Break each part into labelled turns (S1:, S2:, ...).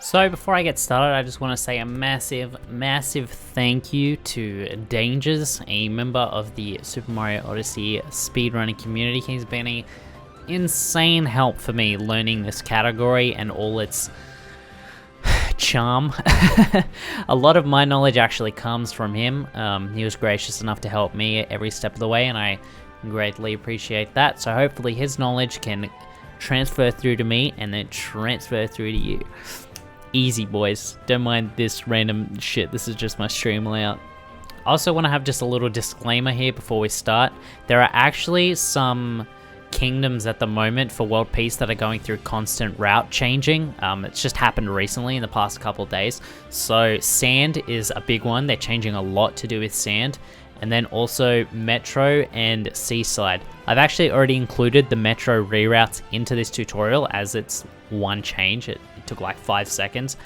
S1: So before I get started, I just want to say a massive thank you to Dangers, a member of the Super Mario Odyssey speedrunning community. He's been an insane help for me learning this category and all its charm. A lot of my knowledge actually comes from him. He was gracious enough to help me every step of the way, and I greatly appreciate that. So hopefully his knowledge can transfer through to me and then transfer through to you. Easy, boys. Don't mind this random shit. This is just my stream layout. I also want to have just a little disclaimer here before we start. There are actually some kingdoms at the moment for World Peace that are going through constant route changing. It's just happened recently in the past couple of days. So sand is a big one. They're changing a lot to do with sand. And then also Metro and Seaside. I've actually already included the Metro reroutes into this tutorial as it's one change. It took like 5 seconds.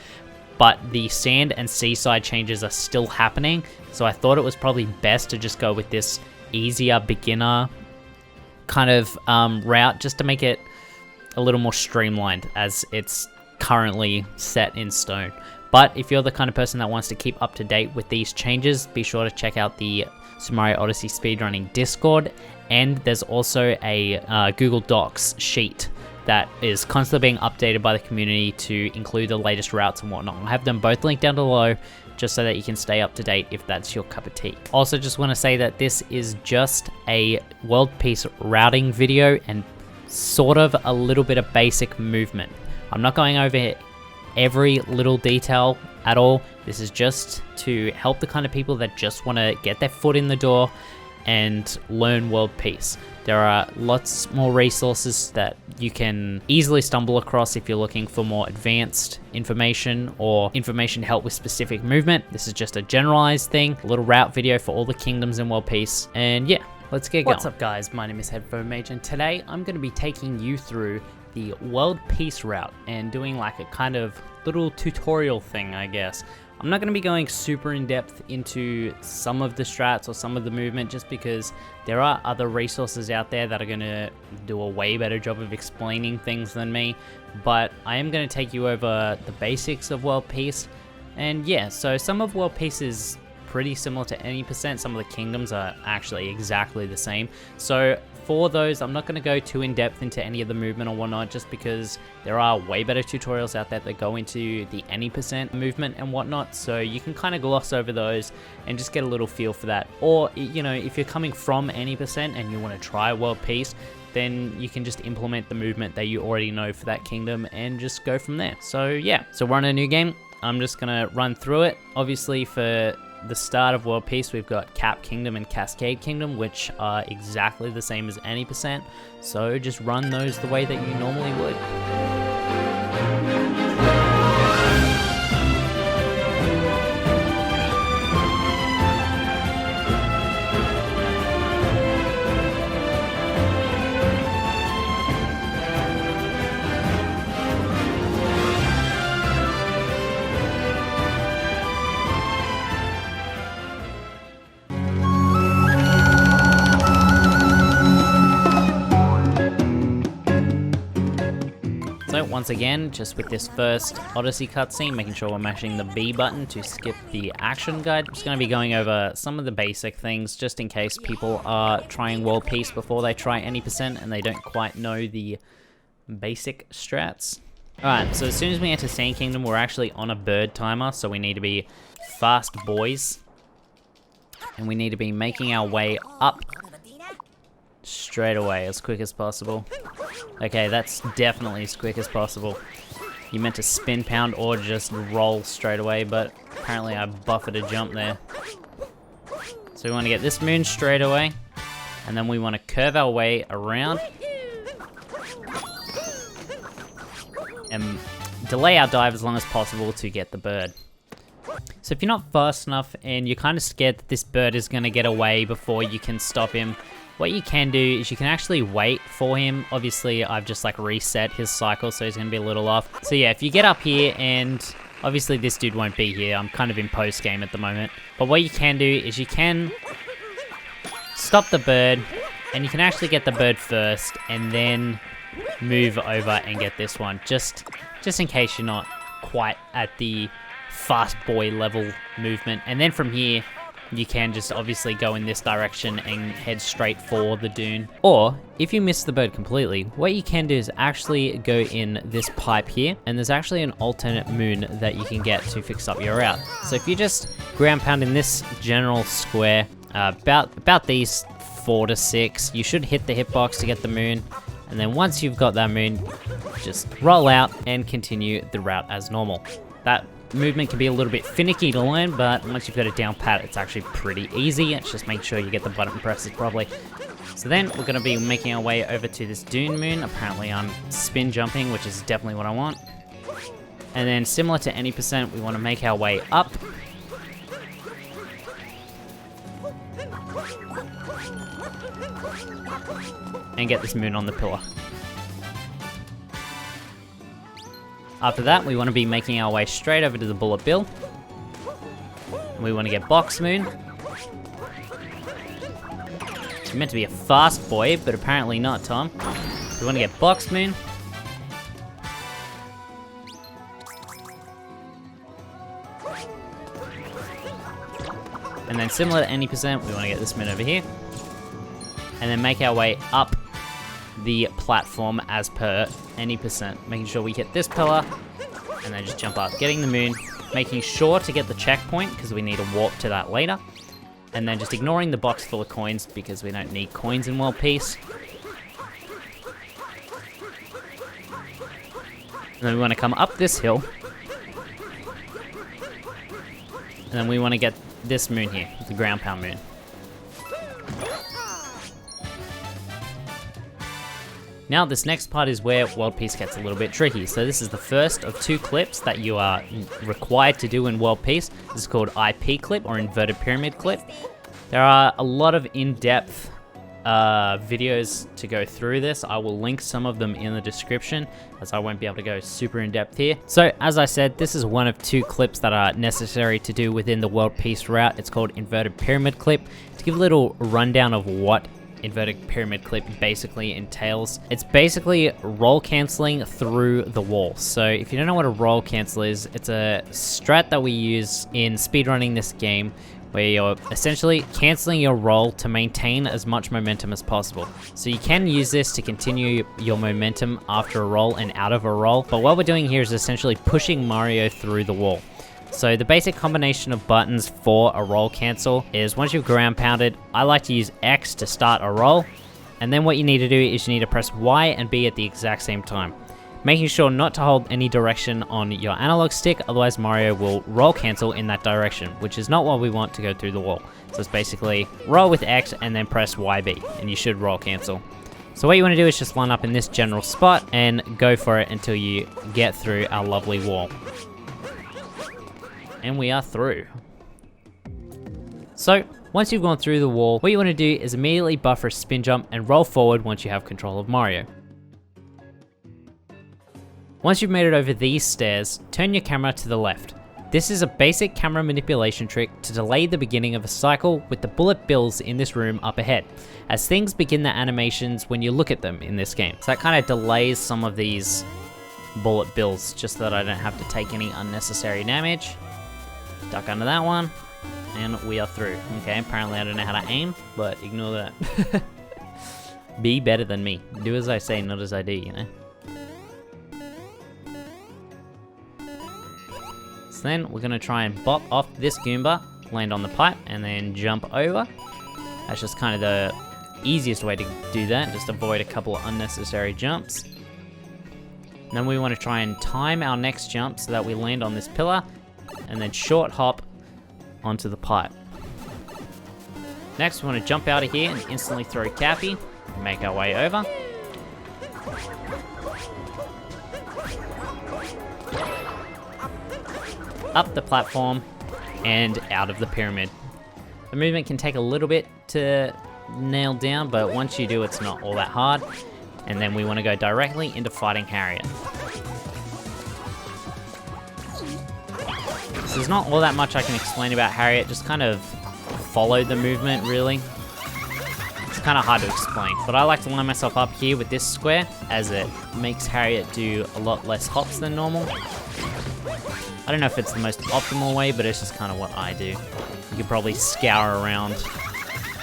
S1: But the Sand and Seaside changes are still happening. So I thought it was probably best to just go with this easier beginner kind of route just to make it a little more streamlined as it's currently set in stone. But if you're the kind of person that wants to keep up to date with these changes, be sure to check out the Super Mario Odyssey speedrunning Discord, and there's also a Google Docs sheet that is constantly being updated by the community to include the latest routes and whatnot. I'll have them both linked down below just so that you can stay up to date if that's your cup of tea. Also just want to say that this is just a World Peace routing video and sort of a little bit of basic movement. I'm not going over every little detail at all. This is just to help the kind of people that just want to get their foot in the door and learn World Peace. There are lots more resources that you can easily stumble across if you're looking for more advanced information or information to help with specific movement. This is just a generalized thing, a little route video for all the kingdoms in World Peace. And yeah, let's get going. What's up guys, my name is Headphone Mage, and today I'm going to be taking you through the World Peace route and doing like a kind of little tutorial thing, I guess. I'm not going to be going super in depth into some of the strats or some of the movement just because there are other resources out there that are going to do a way better job of explaining things than me, but I am going to take you over the basics of World Peace. And yeah, so some of World Peace is pretty similar to any percent. Some of the kingdoms are actually exactly the same. So for those, I'm not going to go too in depth into any of the movement or whatnot just because there are way better tutorials out there that go into the any percent movement and whatnot. So you can kind of gloss over those and just get a little feel for that. Or, you know, if you're coming from any percent and you want to try World Peace, then you can just implement the movement that you already know for that kingdom and just go from there. So yeah, so we're on a new game. I'm just going to run through it. Obviously for the start of World Peace, we've got Cap Kingdom and Cascade Kingdom, which are exactly the same as any percent. So just run those the way that you normally would. Once again, just with this first Odyssey cutscene, making sure we're mashing the B button to skip the action guide. I'm just going to be going over some of the basic things just in case people are trying World Peace before they try any percent and they don't quite know the basic strats. Alright, so as soon as we enter Sand Kingdom, we're actually on a bird timer, so we need to be fast boys. And we need to be making our way up straight away as quick as possible. Okay, that's definitely as quick as possible. You meant to spin pound or just roll straight away, but apparently I buffered a jump there. So we want to get this moon straight away, and then we want to curve our way around and delay our dive as long as possible to get the bird. So if you're not fast enough and you're kind of scared that this bird is going to get away before you can stop him, what you can do is you can actually wait for him. Obviously, I've just like reset his cycle, so he's going to be a little off. So yeah, if you get up here, and obviously this dude won't be here. I'm kind of in post game at the moment. But what you can do is you can stop the bird, and you can actually get the bird first, and then move over and get this one. Just in case you're not quite at the fast boy level movement. And then from here, you can just obviously go in this direction and head straight for the dune. Or, if you miss the bird completely, what you can do is actually go in this pipe here, and there's actually an alternate moon that you can get to fix up your route. So if you just ground pound in this general square, about these 4 to 6, you should hit the hitbox to get the moon. And then once you've got that moon, just roll out and continue the route as normal. That movement can be a little bit finicky to learn, but once you've got it down pat, it's actually pretty easy. It's just make sure you get the button presses properly. So then we're going to be making our way over to this dune moon. Apparently I'm spin jumping, which is definitely what I want. And then similar to any percent, we want to make our way up. And get this moon on the pillar. After that, we want to be making our way straight over to the bullet bill. And we want to get box moon. It's meant to be a fast boy, but apparently not, Tom. We want to get box moon. And then similar to any percent, we want to get this moon over here. And then make our way up the platform as per any percent, making sure we hit this pillar and then just jump up, getting the moon, making sure to get the checkpoint because we need to warp to that later, and then just ignoring the box full of coins because we don't need coins in World Peace. And then we want to come up this hill, and then we want to get this moon here, the ground pound moon. Now this next part is where World Peace gets a little bit tricky. So this is the first of 2 clips that you are required to do in World Peace. This is called IP clip or inverted pyramid clip. There are a lot of in-depth videos to go through this. I will link some of them in the description as I won't be able to go super in-depth here. So as I said, this is one of 2 clips that are necessary to do within the World Peace route. It's called inverted pyramid clip. To give a little rundown of what inverted pyramid clip basically entails. It's basically roll cancelling through the wall. So if you don't know what a roll cancel is, it's a strat that we use in speedrunning this game where you're essentially cancelling your roll to maintain as much momentum as possible. So you can use this to continue your momentum after a roll and out of a roll, but what we're doing here is essentially pushing Mario through the wall. So the basic combination of buttons for a roll cancel is once you've ground pounded, I like to use X to start a roll, and then what you need to do is you need to press Y and B at the exact same time, making sure not to hold any direction on your analog stick, otherwise Mario will roll cancel in that direction, which is not what we want to go through the wall. So it's basically roll with X and then press YB, and you should roll cancel. So what you want to do is just line up in this general spot and go for it until you get through our lovely wall. And we are through. So, once you've gone through the wall, what you want to do is immediately buffer a spin jump and roll forward once you have control of Mario. Once you've made it over these stairs, turn your camera to the left. This is a basic camera manipulation trick to delay the beginning of a cycle with the bullet bills in this room up ahead, as things begin their animations when you look at them in this game. So that kind of delays some of these bullet bills just so that I don't have to take any unnecessary damage. Duck under that one, and we are through. Okay, apparently I don't know how to aim, but ignore that. Be better than me. Do as I say, not as I do, you know? So then we're gonna try and bop off this Goomba, land on the pipe, and then jump over. That's just kind of the easiest way to do that, just avoid a couple of unnecessary jumps. And then we want to try and time our next jump so that we land on this pillar, and then short hop onto the pipe. Next, we want to jump out of here and instantly throw Cappy and make our way over. Up the platform and out of the pyramid. The movement can take a little bit to nail down, but once you do, it's not all that hard. And then we want to go directly into fighting Harriet. So there's not all that much I can explain about Harriet, just kind of follow the movement, really. It's kind of hard to explain, but I like to line myself up here with this square, as it makes Harriet do a lot less hops than normal. I don't know if it's the most optimal way, but it's just kind of what I do. You could probably scour around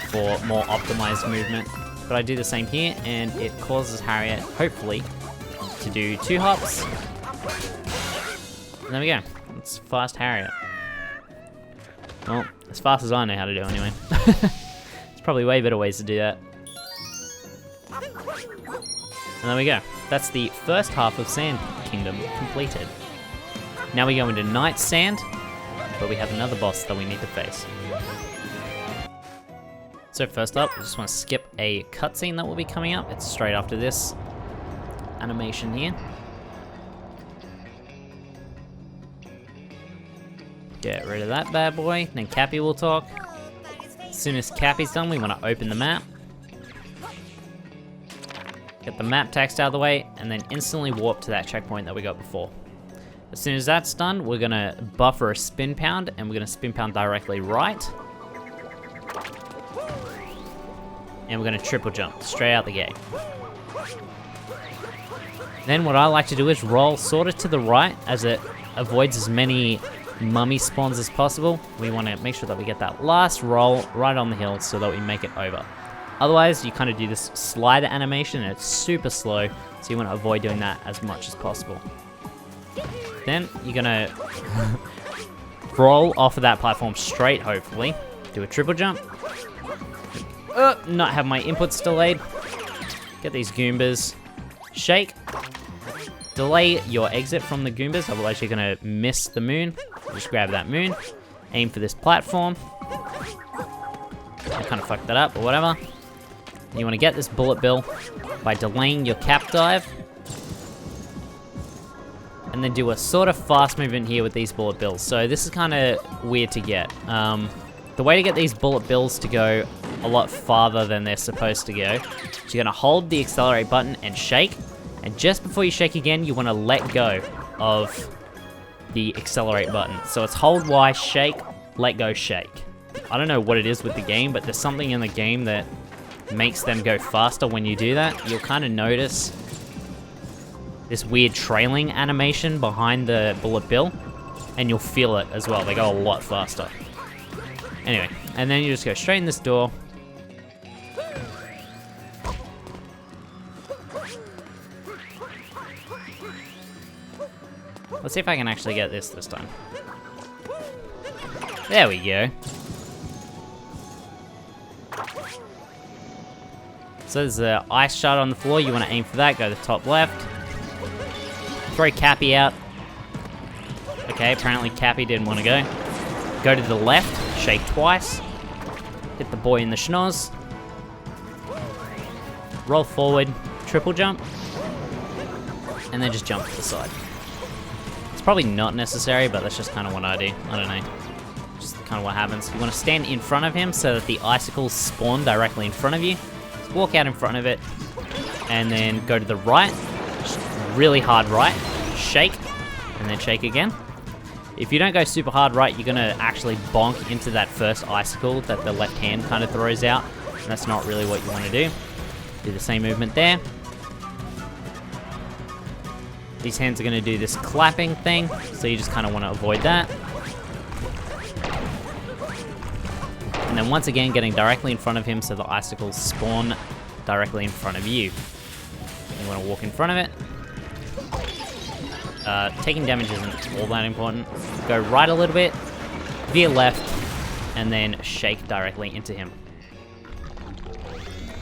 S1: for more optimized movement. But I do the same here, and it causes Harriet, hopefully, to do 2 hops. And there we go. It's fast Harriet. Well, as fast as I know how to do anyway. There's probably way better ways to do that. And there we go. That's the first half of Sand Kingdom completed. Now we go into Night Sand, but we have another boss that we need to face. So first up, I just want to skip a cutscene that will be coming up. It's straight after this animation here. Get rid of that bad boy, then Cappy will talk. As soon as Cappy's done, we want to open the map. Get the map text out of the way, and then instantly warp to that checkpoint that we got before. As soon as that's done, we're going to buffer a spin pound, and we're going to spin pound directly right. And we're going to triple jump straight out the gate. Then what I like to do is roll sort of to the right as it avoids as many mummy spawns as possible. We want to make sure that we get that last roll right on the hill so that we make it over. Otherwise, you kind of do this slider animation and it's super slow, so you want to avoid doing that as much as possible. Then you're going to roll off of that platform straight, hopefully. Do a triple jump. Not have my inputs delayed. Get these Goombas. Shake. Delay your exit from the Goombas, otherwise you're going to miss the moon. Just grab that moon. Aim for this platform. I kind of fucked that up, but whatever. You want to get this bullet bill by delaying your cap dive. And then do a sort of fast movement here with these bullet bills. So this is kind of weird to get. The way to get these bullet bills to go a lot farther than they're supposed to go, so you're going to hold the accelerate button and shake, and just before you shake again, you want to let go of the accelerate button. So it's hold Y, shake, let go, shake. I don't know what it is with the game, but there's something in the game that makes them go faster when you do that. You'll kind of notice this weird trailing animation behind the bullet bill, and you'll feel it as well. They go a lot faster. Anyway, and then you just go straight in this door. Let's see if I can actually get this time. There we go. So there's an ice shard on the floor. You want to aim for that. Go to the top left. Throw Cappy out. Okay, apparently Cappy didn't want to go. Go to the left. Shake twice. Hit the boy in the schnoz. Roll forward. Triple jump. And then just jump to the side. It's probably not necessary, but that's just kind of what I do. I don't know. Just kind of what happens. You want to stand in front of him so that the icicles spawn directly in front of you. Just walk out in front of it. And then go to the right. Just really hard right. Shake. And then shake again. If you don't go super hard right, you're going to actually bonk into that first icicle that the left hand kind of throws out. And that's not really what you want to do. Do the same movement there. These hands are going to do this clapping thing, so you just kind of want to avoid that. And then once again, getting directly in front of him so the icicles spawn directly in front of you. You want to walk in front of it. Taking damage isn't all that important. Go right a little bit, veer left, and then shake directly into him.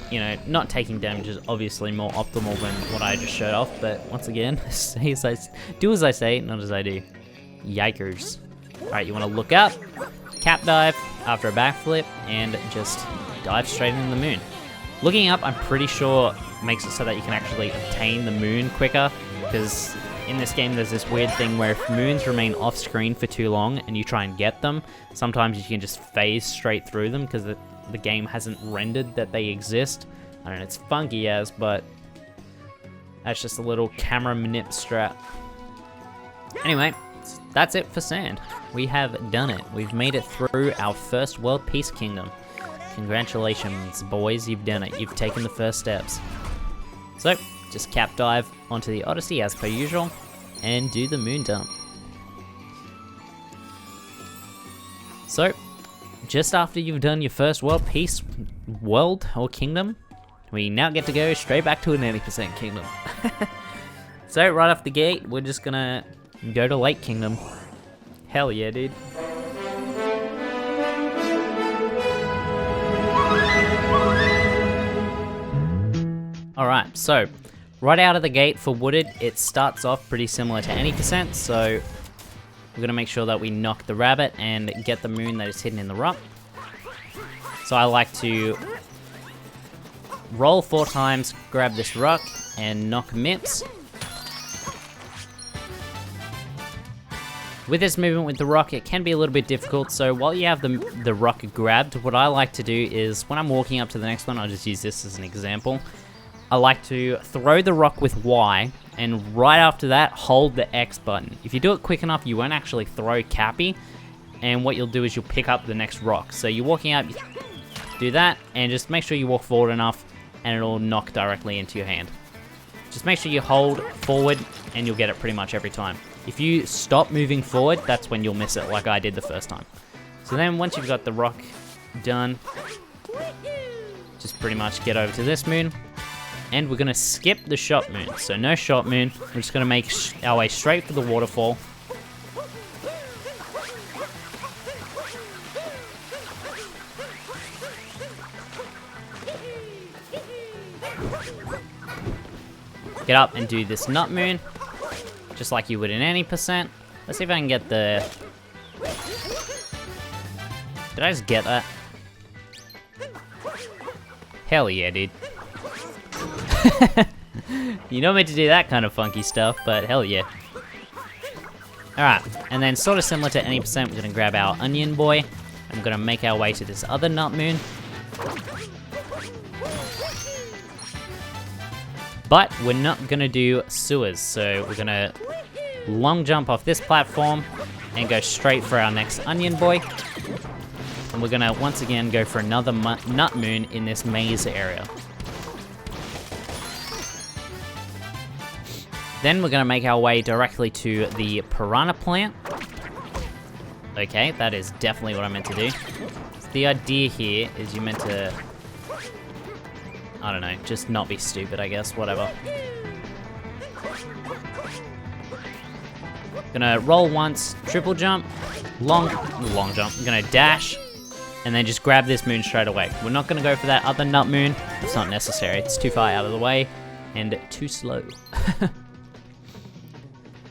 S1: You know, not taking damage is obviously more optimal than what I just showed off, but once again, do as I say, not as I do. Yikers. Alright, you want to look up, cap dive after a backflip, and just dive straight into the moon. Looking up, I'm pretty sure, makes it so that you can actually obtain the moon quicker, because in this game there's this weird thing where if moons remain off screen for too long and you try and get them, sometimes you can just phase straight through them because the game hasn't rendered that they exist. I don't know, it's funky as, but that's just a little camera manip strat. Anyway, that's it for Sand. We have done it. We've made it through our first World Peace Kingdom. Congratulations, boys, you've done it. You've taken the first steps. So, just cap dive onto the Odyssey as per usual, and do the moon dump. So, just after you've done your first world or kingdom, we now get to go straight back to an 80% kingdom. So, right off the gate, we're just gonna go to Lake Kingdom. Hell yeah, dude. Alright, so, right out of the gate for Wooded, it starts off pretty similar to any percent, so we're gonna make sure that we knock the rabbit and get the moon that is hidden in the rock. So I like to roll 4 times, grab this rock, and knock Mips. With this movement with the rock, it can be a little bit difficult, so while you have the rock grabbed, what I like to do is, when I'm walking up to the next one, I'll just use this as an example, I like to throw the rock with Y, and right after that, hold the X button. If you do it quick enough, you won't actually throw Cappy, and what you'll do is you'll pick up the next rock. So you're walking up, you do that, and just make sure you walk forward enough, and it'll knock directly into your hand. Just make sure you hold forward, and you'll get it pretty much every time. If you stop moving forward, that's when you'll miss it, like I did the first time. So then once you've got the rock done, just pretty much get over to this moon. And we're going to skip the shot moon. So no shot moon. We're just going to make our way straight for the waterfall. Get up and do this nut moon. Just like you would in any percent. Let's see if I can get the... Did I just get that? Hell yeah, dude. You're not meant to do that kind of funky stuff, but hell yeah. Alright, and then sort of similar to any percent, we're going to grab our onion boy, and we're going to make our way to this other nut moon. But we're not going to do sewers, so we're going to long jump off this platform and go straight for our next onion boy. And we're going to once again go for another nut moon in this maze area. Then we're going to make our way directly to the piranha plant. Okay, that is definitely what I meant to do. So the idea here is you're meant to, I don't know, just not be stupid, I guess, whatever. Gonna roll once, triple jump, long jump. I'm gonna dash, and then just grab this moon straight away. We're not gonna go for that other nut moon. It's not necessary. It's too far out of the way and too slow.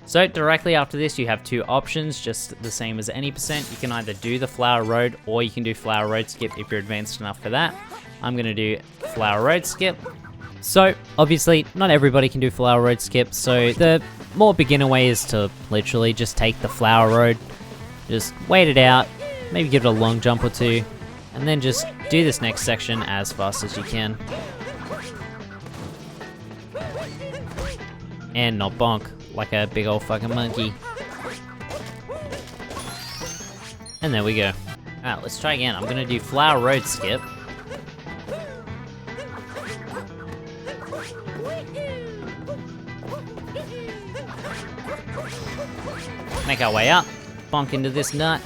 S1: So directly after this, you have 2 options, just the same as any percent. You can either do the Flower Road, or you can do Flower Road Skip if you're advanced enough for that. I'm gonna do Flower Road Skip. So obviously, not everybody can do Flower Road Skip, so the more beginner way is to literally just take the Flower Road, just wait it out, maybe give it a long jump or 2, and then just do this next section as fast as you can. And not bonk like a big old fucking monkey. And there we go. Alright, let's try again. I'm gonna do Flower Road Skip. Make our way up, bonk into this nut,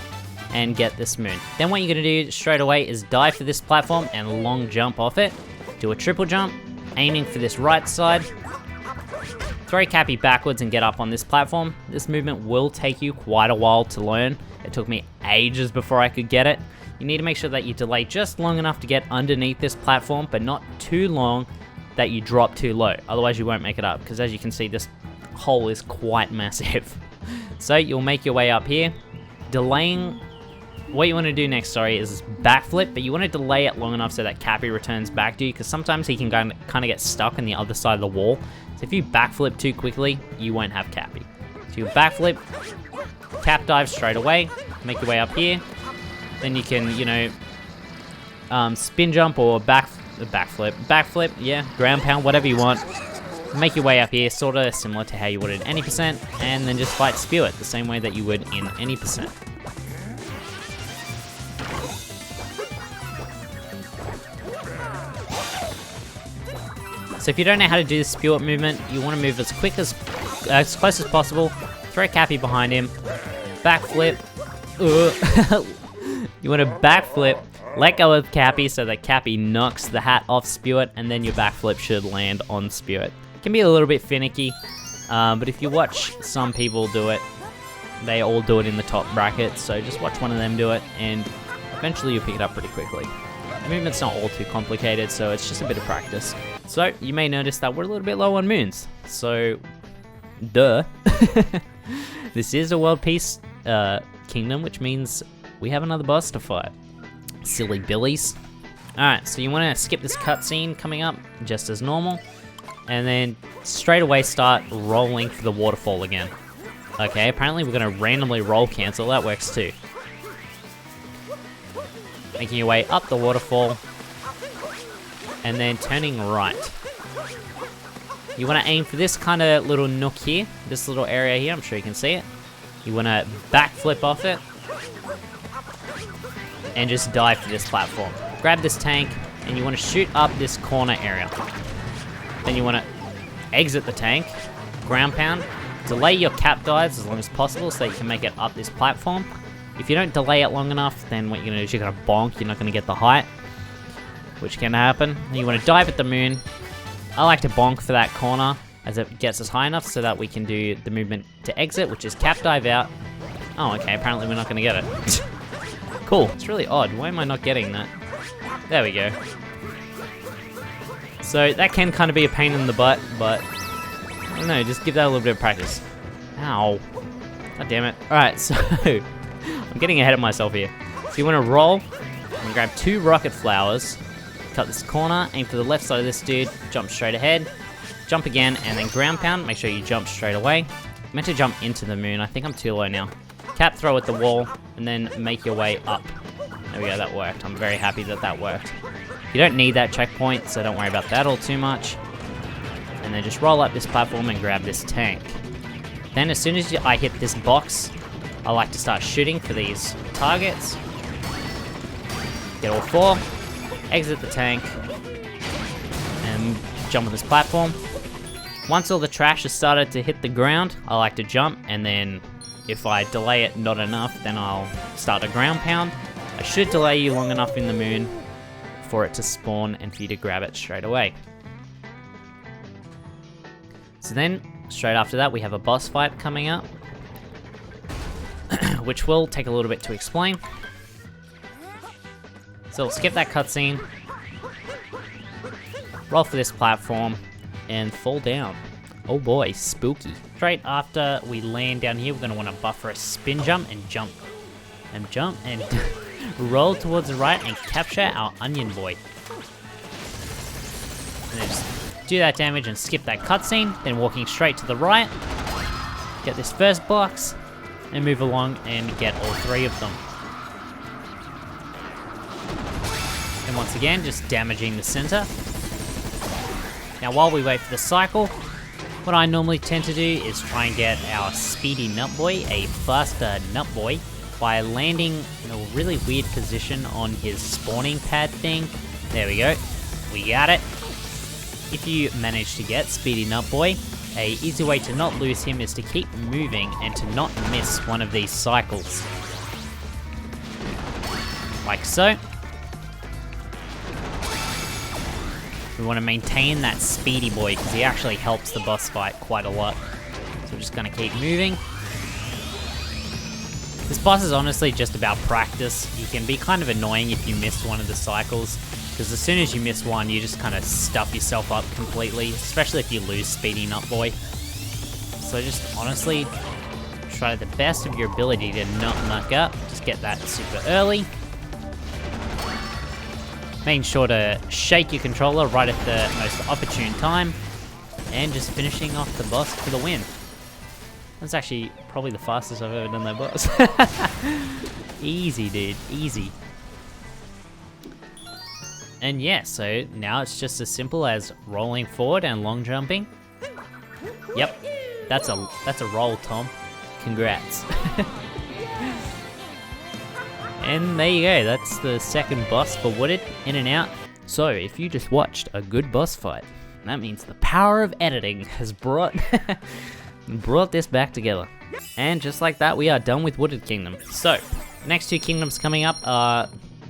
S1: and get this moon. Then what you're gonna do straight away is dive for this platform and long jump off it. Do a triple jump, aiming for this right side. Throw Cappy backwards and get up on this platform. This movement will take you quite a while to learn. It took me ages before I could get it. You need to make sure that you delay just long enough to get underneath this platform, but not too long that you drop too low. Otherwise you won't make it up, because as you can see, this hole is quite massive. So you'll make your way up here. Delaying, what you want to do next, is backflip, but you want to delay it long enough so that Cappy returns back to you, because sometimes he can kind of get stuck on the other side of the wall. So if you backflip too quickly, you won't have Cappy. So you backflip, cap dive straight away, make your way up here. Then you can, you know, spin jump or backflip, yeah, ground pound, whatever you want. Make your way up here, sort of similar to how you would in any percent, and then just fight Spew It the same way that you would in any percent. So if you don't know how to do the Spew It movement, you want to move as close as possible, throw Cappy behind him, backflip, You want to backflip, let go of Cappy so that Cappy knocks the hat off Spewit, and then your backflip should land on Spewit. It can be a little bit finicky, but if you watch some people do it, they all do it in the top bracket, so just watch one of them do it, and eventually you'll pick it up pretty quickly. The movement's not all too complicated, so it's just a bit of practice. So, you may notice that we're a little bit low on moons. So, duh. This is a World Peace Kingdom, which means we have another boss to fight. Silly billies. Alright, so you want to skip this cutscene coming up, just as normal. And then straight away start rolling for the waterfall again. Okay, apparently we're going to randomly roll cancel. That works too. Making your way up the waterfall, and then turning right. You want to aim for this kind of little nook here, this little area here, I'm sure you can see it. You want to backflip off it, and just dive for this platform. Grab this tank, and you want to shoot up this corner area. Then you want to exit the tank, ground pound, delay your cap dives as long as possible so that you can make it up this platform. If you don't delay it long enough, then what you're going to do is you're going to bonk, you're not going to get the height, which can happen. And you want to dive at the moon. I like to bonk for that corner as it gets us high enough so that we can do the movement to exit, which is cap dive out. Oh, okay, apparently we're not going to get it. Cool, it's really odd. Why am I not getting that? There we go. So that can kind of be a pain in the butt, but I don't know, just give that a little bit of practice. Ow. God damn it. Alright, so I'm getting ahead of myself here. So you want to roll, and grab 2 rocket flowers, cut this corner, aim for the left side of this dude, jump straight ahead, jump again, and then ground pound. Make sure you jump straight away. I'm meant to jump into the moon. I think I'm too low now. Cap throw at the wall, and then make your way up. There we go, that worked. I'm very happy that that worked. You don't need that checkpoint, so don't worry about that all too much. And then just roll up this platform and grab this tank. Then as soon as I hit this box, I like to start shooting for these targets. Get all 4, exit the tank, and jump on this platform. Once all the trash has started to hit the ground, I like to jump, and then if I delay it not enough, then I'll start a ground pound. I should delay you long enough in the moon for it to spawn and for you to grab it straight away. So then, straight after that, we have a boss fight coming up, which will take a little bit to explain. So we'll skip that cutscene, roll for this platform, and fall down. Oh boy, spooky. Straight after we land down here, we're going to want to buffer a spin jump and jump. And jump and roll towards the right and capture our onion boy. And then just do that damage and skip that cutscene, then walking straight to the right, get this first box, and move along and get all 3 of them. And once again, just damaging the center. Now while we wait for the cycle, what I normally tend to do is try and get our speedy nut boy, a faster nut boy, by landing in a really weird position on his spawning pad thing. There we go, we got it. If you manage to get Speedy Nut Boy, a easy way to not lose him is to keep moving and to not miss one of these cycles. Like so. We want to maintain that Speedy Boy because he actually helps the boss fight quite a lot. So we're just going to keep moving. This boss is honestly just about practice. You can be kind of annoying if you miss one of the cycles, because as soon as you miss one, you just kind of stuff yourself up completely, especially if you lose Speedy Nut Boy. So just honestly, try the best of your ability to not muck up. Just get that super early. Making sure to shake your controller right at the most opportune time, and just finishing off the boss for the win. That's actually probably the fastest I've ever done that boss. Easy, dude, easy. And yeah, so now it's just as simple as rolling forward and long jumping. Yep, that's a roll, Tom. Congrats. And there you go, that's the second boss for Wooded, in and out. So if you just watched a good boss fight, that means the power of editing has brought this back together. And just like that, we are done with Wooded Kingdom. So, Next two kingdoms coming up are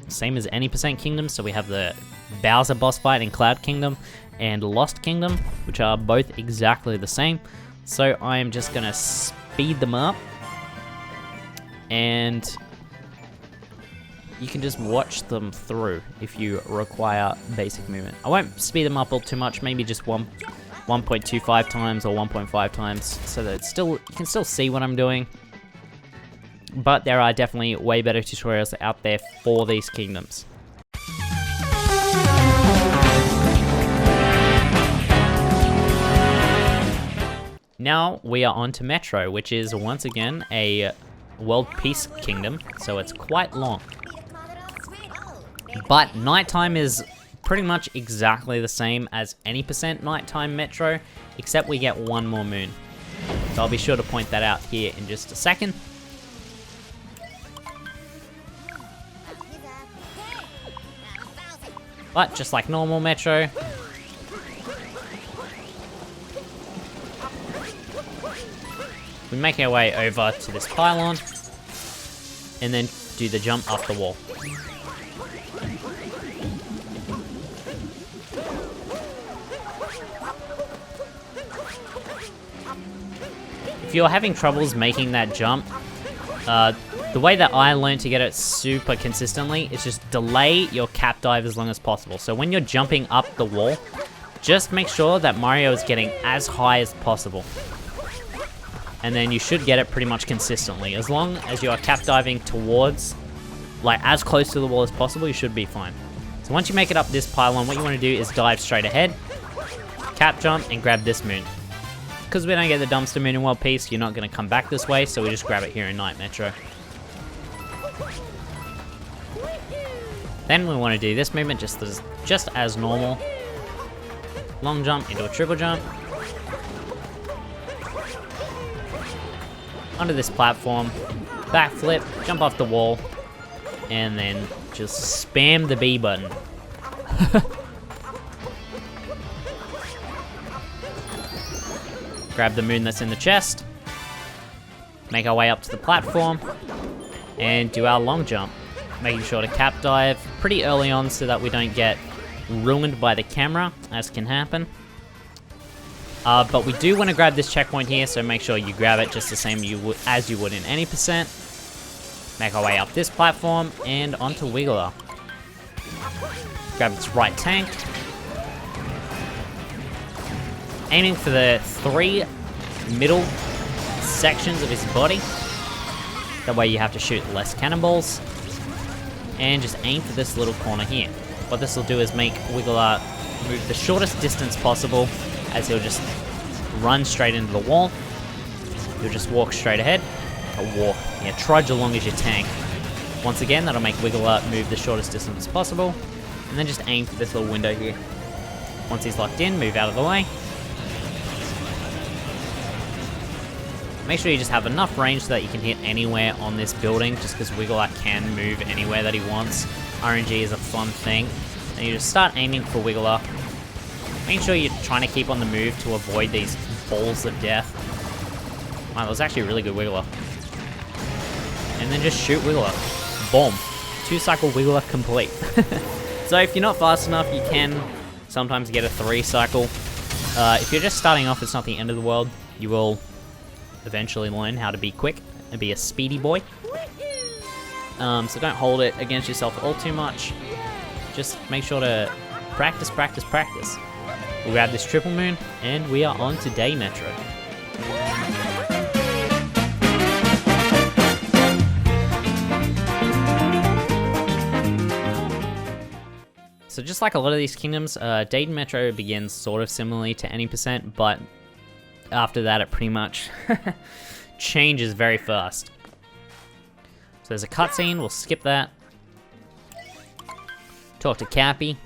S1: same as any % kingdom, so we have the Bowser boss fight in Cloud Kingdom and Lost Kingdom, which are both exactly the same. So I am just gonna speed them up, and you can just watch them through if you require basic movement. I won't speed them up all too much, maybe just 1.25 times or 1.5 times, so that you can still see what I'm doing. But there are definitely way better tutorials out there for these kingdoms. Now we are on to Metro, which is once again a World Peace Kingdom, so it's quite long. But nighttime is pretty much exactly the same as any % nighttime Metro, except we get one more moon. So I'll be sure to point that out here in just a second. But just like normal Metro, we make our way over to this pylon and then do the jump up the wall. If you're having troubles making that jump, the way that I learned to get it super consistently is just delay your cap dive as long as possible. So when you're jumping up the wall, just make sure that Mario is getting as high as possible. And then you should get it pretty much consistently. As long as you are cap diving towards, like as close to the wall as possible, you should be fine. So once you make it up this pylon, what you want to do is dive straight ahead, cap jump, and grab this moon. Because we don't get the dumpster moon in World Peace, you're not going to come back this way, so we just grab it here in Night Metro. Then we want to do this movement just as normal. Long jump into a triple jump. Onto this platform, backflip, jump off the wall, and then just spam the B button. Grab the moon that's in the chest, make our way up to the platform, and do our long jump. Making sure to cap dive pretty early on so that we don't get ruined by the camera, as can happen. But we do want to grab this checkpoint here, so make sure you grab it just the same as you would in any %. Make our way up this platform and onto Wiggler. Grab its right tank. Aiming for the 3 middle sections of his body. That way you have to shoot less cannonballs. And just aim for this little corner here. What this will do is make Wiggler move the shortest distance possible, as he'll just run straight into the wall. You'll just walk straight ahead. Trudge along as your tank. Once again, that'll make Wiggler move the shortest distance possible. And then just aim for this little window here. Once he's locked in, move out of the way. Make sure you just have enough range so that you can hit anywhere on this building, just because Wiggler can move anywhere that he wants. RNG is a fun thing. And you just start aiming for Wiggler. Make sure you're trying to keep on the move to avoid these balls of death. Wow, that was actually a really good Wiggler. And then just shoot Wiggler. Boom. 2-cycle Wiggler complete. So if you're not fast enough, you can sometimes get a 3-cycle. If you're just starting off, it's not the end of the world. You will eventually learn how to be quick and be a speedy boy. So don't hold it against yourself all too much. Just make sure to practice, practice, practice. We'll grab this triple moon, and we are on to Day Metro. So just like a lot of these kingdoms, Day Metro begins sort of similarly to any %, but after that it pretty much changes very fast. So there's a cutscene, we'll skip that. Talk to Cappy.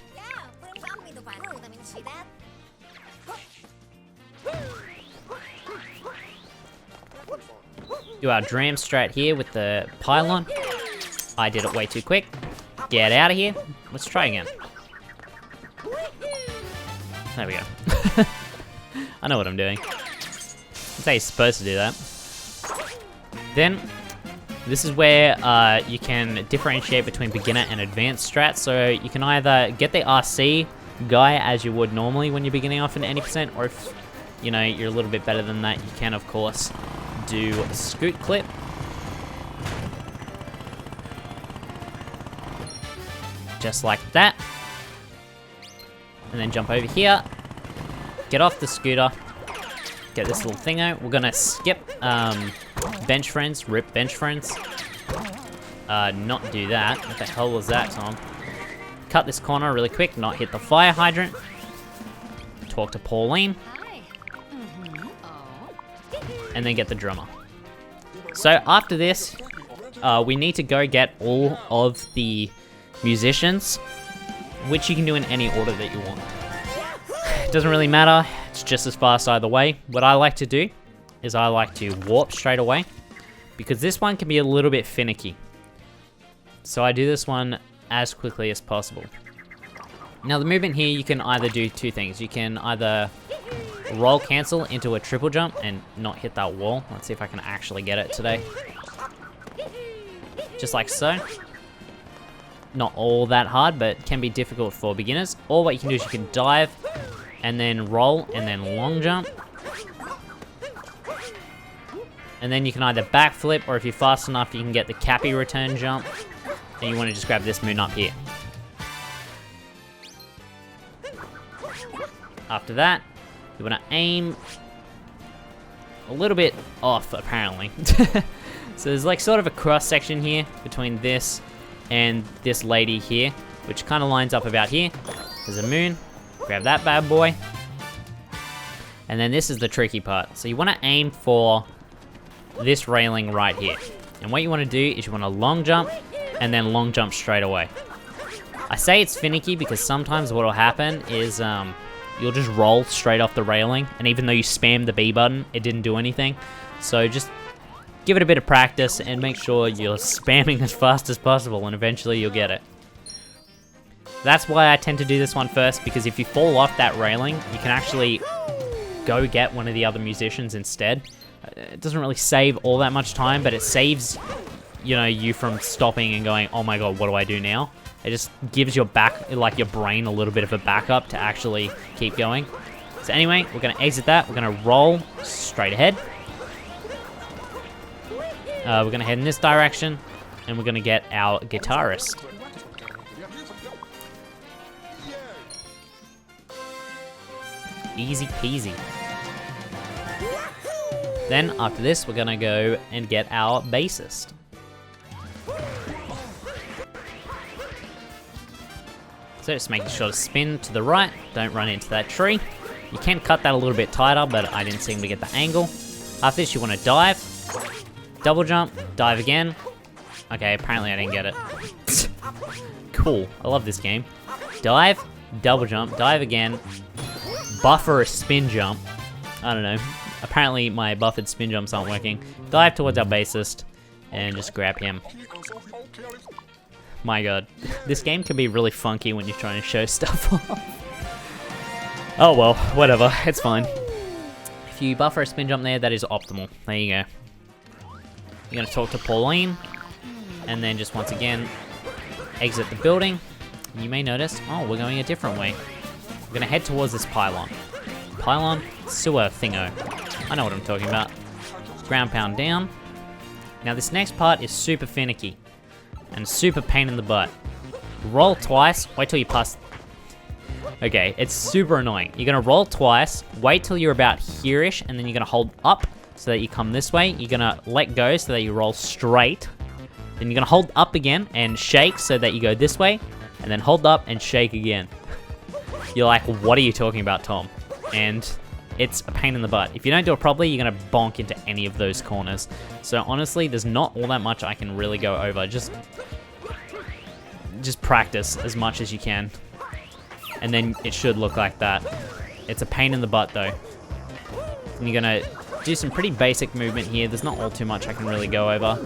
S1: Do our dram strat here with the pylon. I did it way too quick. Get out of here. Let's try again. There we go. I know what I'm doing. That's how you're supposed to do that. Then, This is where you can differentiate between beginner and advanced strats. So you can either get the RC guy as you would normally when you're beginning off in any percent, or if you know you're a little bit better than that, you can of course do a scoot clip. Just like that. And then jump over here, get off the scooter, get this little thing out. We're gonna skip bench friends, rip bench friends. Not do that. What the hell was that, Tom? Cut this corner really quick, not hit the fire hydrant. Talk to Pauline. And then get the drummer. So after this, we need to go get all of the musicians, which you can do in any order that you want. It doesn't really matter, it's just as fast either way. What I like to do is I like to warp straight away, because this one can be a little bit finicky. So I do this one as quickly as possible. Now the movement here, you can either do two things. You can either roll cancel into a triple jump and not hit that wall. Let's see if I can actually get it today. Just like so. Not all that hard, but can be difficult for beginners. Or what you can do is you can dive and then roll and then long jump. And then you can either backflip, or if you're fast enough, you can get the Cappy return jump. And you want to just grab this moon up here. After that, you want to aim a little bit off, apparently. So there's like sort of a cross section here between this and this lady here, which kind of lines up about here. There's a moon. Grab that bad boy. And then this is the tricky part. So you want to aim for this railing right here. And what you want to do is you want to long jump and then long jump straight away. I say it's finicky because sometimes what will happen is you'll just roll straight off the railing, and even though you spammed the B button, it didn't do anything. So just give it a bit of practice and make sure you're spamming as fast as possible, and eventually you'll get it. That's why I tend to do this one first, because if you fall off that railing, you can actually go get one of the other musicians instead. It doesn't really save all that much time, but it saves, you know, you from stopping and going, oh my god, what do I do now? It just gives your your brain a little bit of a backup to actually keep going. So anyway, we're gonna exit that. We're gonna roll straight ahead. We're gonna head in this direction, and we're gonna get our guitarist. Easy peasy. Then after this, we're gonna go and get our bassist. So just making sure to spin to the right, don't run into that tree. You can cut that a little bit tighter, but I didn't seem to get the angle. After this, you want to dive, double jump, dive again. Okay, apparently I didn't get it. Cool, I love this game. Dive, double jump, dive again, buffer a spin jump. I don't know, apparently my buffered spin jumps aren't working. Dive towards our bassist, and just grab him. My god, this game can be really funky when you're trying to show stuff off. Oh well, whatever, it's fine. If you buffer a spin jump there, that is optimal. There you go. You're gonna talk to Pauline, and then just once again, exit the building. You may notice, oh, we're going a different way. We're gonna head towards this pylon. Pylon, sewer thingo. I know what I'm talking about. Ground pound down. Now this next part is super finicky. And super pain in the butt. Roll twice, wait till you pass. Okay, it's super annoying. You're gonna roll twice, wait till you're about here-ish, and then you're gonna hold up so that you come this way. You're gonna let go so that you roll straight. Then you're gonna hold up again and shake so that you go this way, and then hold up and shake again. You're like, what are you talking about, Tom? And it's a pain in the butt. If you don't do it properly, you're gonna bonk into any of those corners. So honestly, there's not all that much I can really go over. Just practice as much as you can. And then it should look like that. It's a pain in the butt though. And you're gonna do some pretty basic movement here. There's not all too much I can really go over.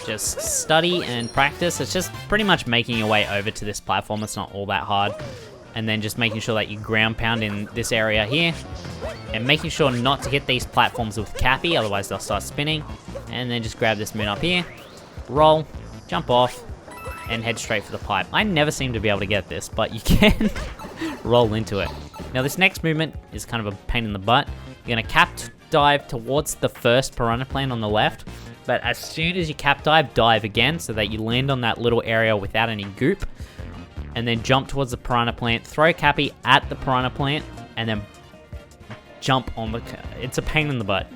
S1: Just study and practice. It's just pretty much making your way over to this platform. It's not all that hard. And then just making sure that you ground pound in this area here. And making sure not to hit these platforms with Cappy, otherwise they'll start spinning. And then just grab this moon up here, roll, jump off, and head straight for the pipe. I never seem to be able to get this, but you can roll into it. Now this next movement is kind of a pain in the butt. You're gonna cap dive towards the first piranha plant on the left, but as soon as you cap dive, dive again so that you land on that little area without any goop, and then jump towards the piranha plant, throw Cappy at the piranha plant, and then jump on the... It's a pain in the butt.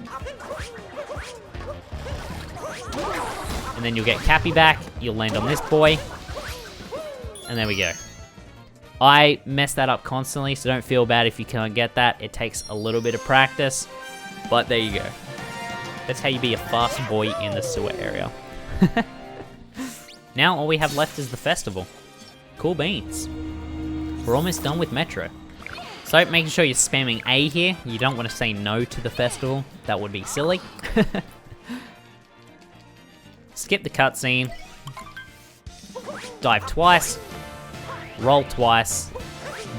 S1: And then you'll get Cappy back, you'll land on this boy, and there we go. I mess that up constantly, so don't feel bad if you can't get that. It takes a little bit of practice, but there you go. That's how you be a fast boy in the sewer area. Now all we have left is the festival. Cool beans. We're almost done with Metro. So making sure you're spamming A here. You don't want to say no to the festival. That would be silly. Skip the cutscene. Dive twice. Roll twice.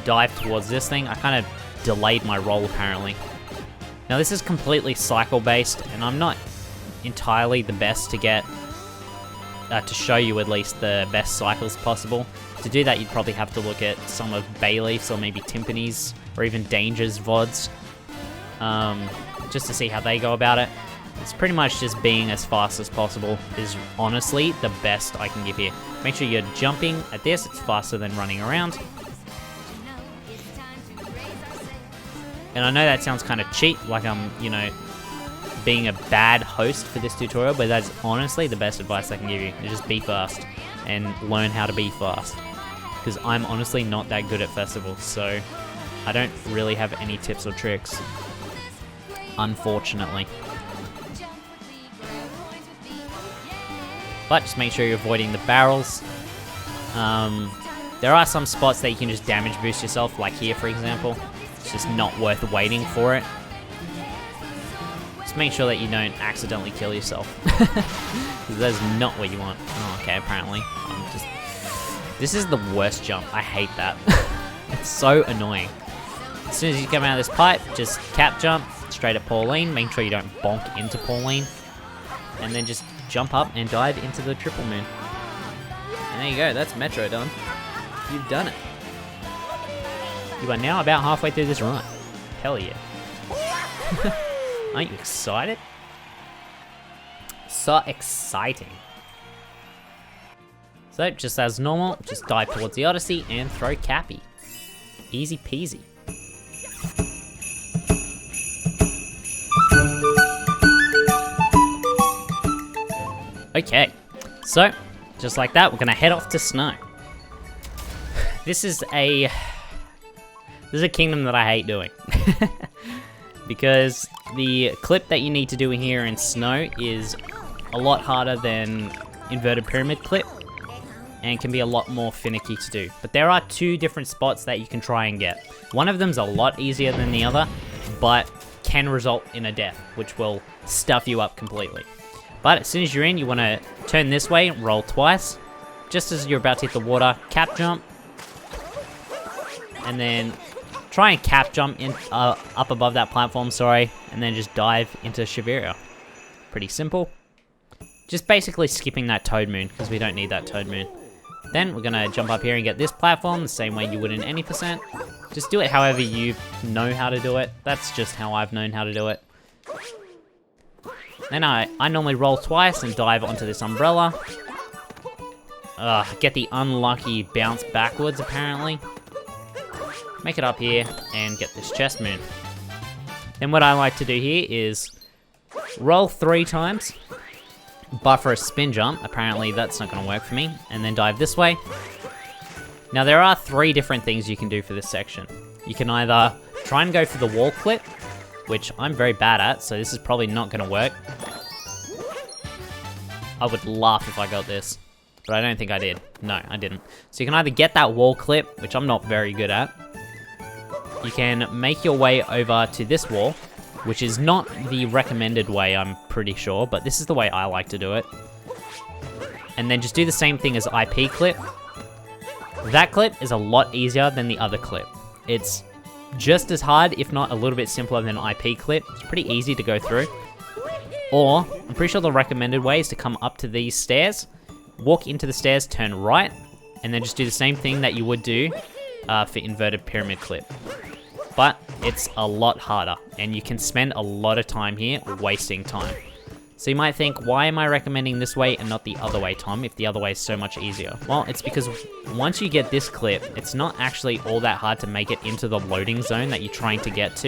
S1: Dive towards this thing. I kind of delayed my roll apparently. Now this is completely cycle based, and I'm not entirely the best to get, to show you at least the best cycles possible. To do that, you'd probably have to look at some of Bayleaf's or maybe Timpani's or even Danger's VODs, just to see how they go about it. It's pretty much just being as fast as possible is honestly the best I can give here. Make sure you're jumping at this, it's faster than running around. And I know that sounds kind of cheap, like I'm, you know, being a bad host for this tutorial, but that's honestly the best advice I can give you. Is just be fast and learn how to be fast. Because I'm honestly not that good at festivals, so I don't really have any tips or tricks, unfortunately. But just make sure you're avoiding the barrels. There are some spots that you can just damage boost yourself, like here for example. It's just not worth waiting for it. Just make sure that you don't accidentally kill yourself. Because that's not what you want. Oh, okay, apparently. This is the worst jump. I hate that. It's so annoying. As soon as you come out of this pipe, just cap jump straight at Pauline. Make sure you don't bonk into Pauline. And then just jump up and dive into the triple moon. And there you go, that's Metro done. You've done it. You are now about halfway through this run. Hell yeah. Aren't you excited? So exciting. So, just as normal, just dive towards the Odyssey and throw Cappy. Easy peasy. Okay, so, just like that, we're gonna head off to Snow. This is a kingdom that I hate doing. Because the clip that you need to do here in Snow is a lot harder than Inverted Pyramid clip, and can be a lot more finicky to do. But there are two different spots that you can try and get. One of them's a lot easier than the other, but can result in a death, which will stuff you up completely. But as soon as you're in, you want to turn this way, roll twice. Just as you're about to hit the water, cap jump. And then try and cap jump in up above that platform, sorry. And then just dive into Shiveria. Pretty simple. Just basically skipping that Toad Moon, because we don't need that Toad Moon. Then we're going to jump up here and get this platform, the same way you would in any percent. Just do it however you know how to do it. That's just how I've known how to do it. Then I normally roll twice and dive onto this umbrella. Get the unlucky bounce backwards, apparently. Make it up here and get this chest moon. Then what I like to do here is roll 3 times. Buffer a spin jump, apparently that's not going to work for me, and then dive this way. Now there are 3 different things you can do for this section. You can either try and go for the wall clip, which I'm very bad at, so this is probably not going to work. I would laugh if I got this, but I don't think I did. No, I didn't. So you can either get that wall clip, which I'm not very good at. You can make your way over to this wall, which is not the recommended way, I'm pretty sure, but this is the way I like to do it. And then just do the same thing as IP clip. That clip is a lot easier than the other clip. It's just as hard, if not a little bit simpler than IP clip. It's pretty easy to go through. Or, I'm pretty sure the recommended way is to come up to these stairs, walk into the stairs, turn right, and then just do the same thing that you would do for inverted pyramid clip. But it's a lot harder, and you can spend a lot of time here wasting time. So you might think, why am I recommending this way and not the other way, Tom, if the other way is so much easier? Well, it's because once you get this clip, it's not actually all that hard to make it into the loading zone that you're trying to get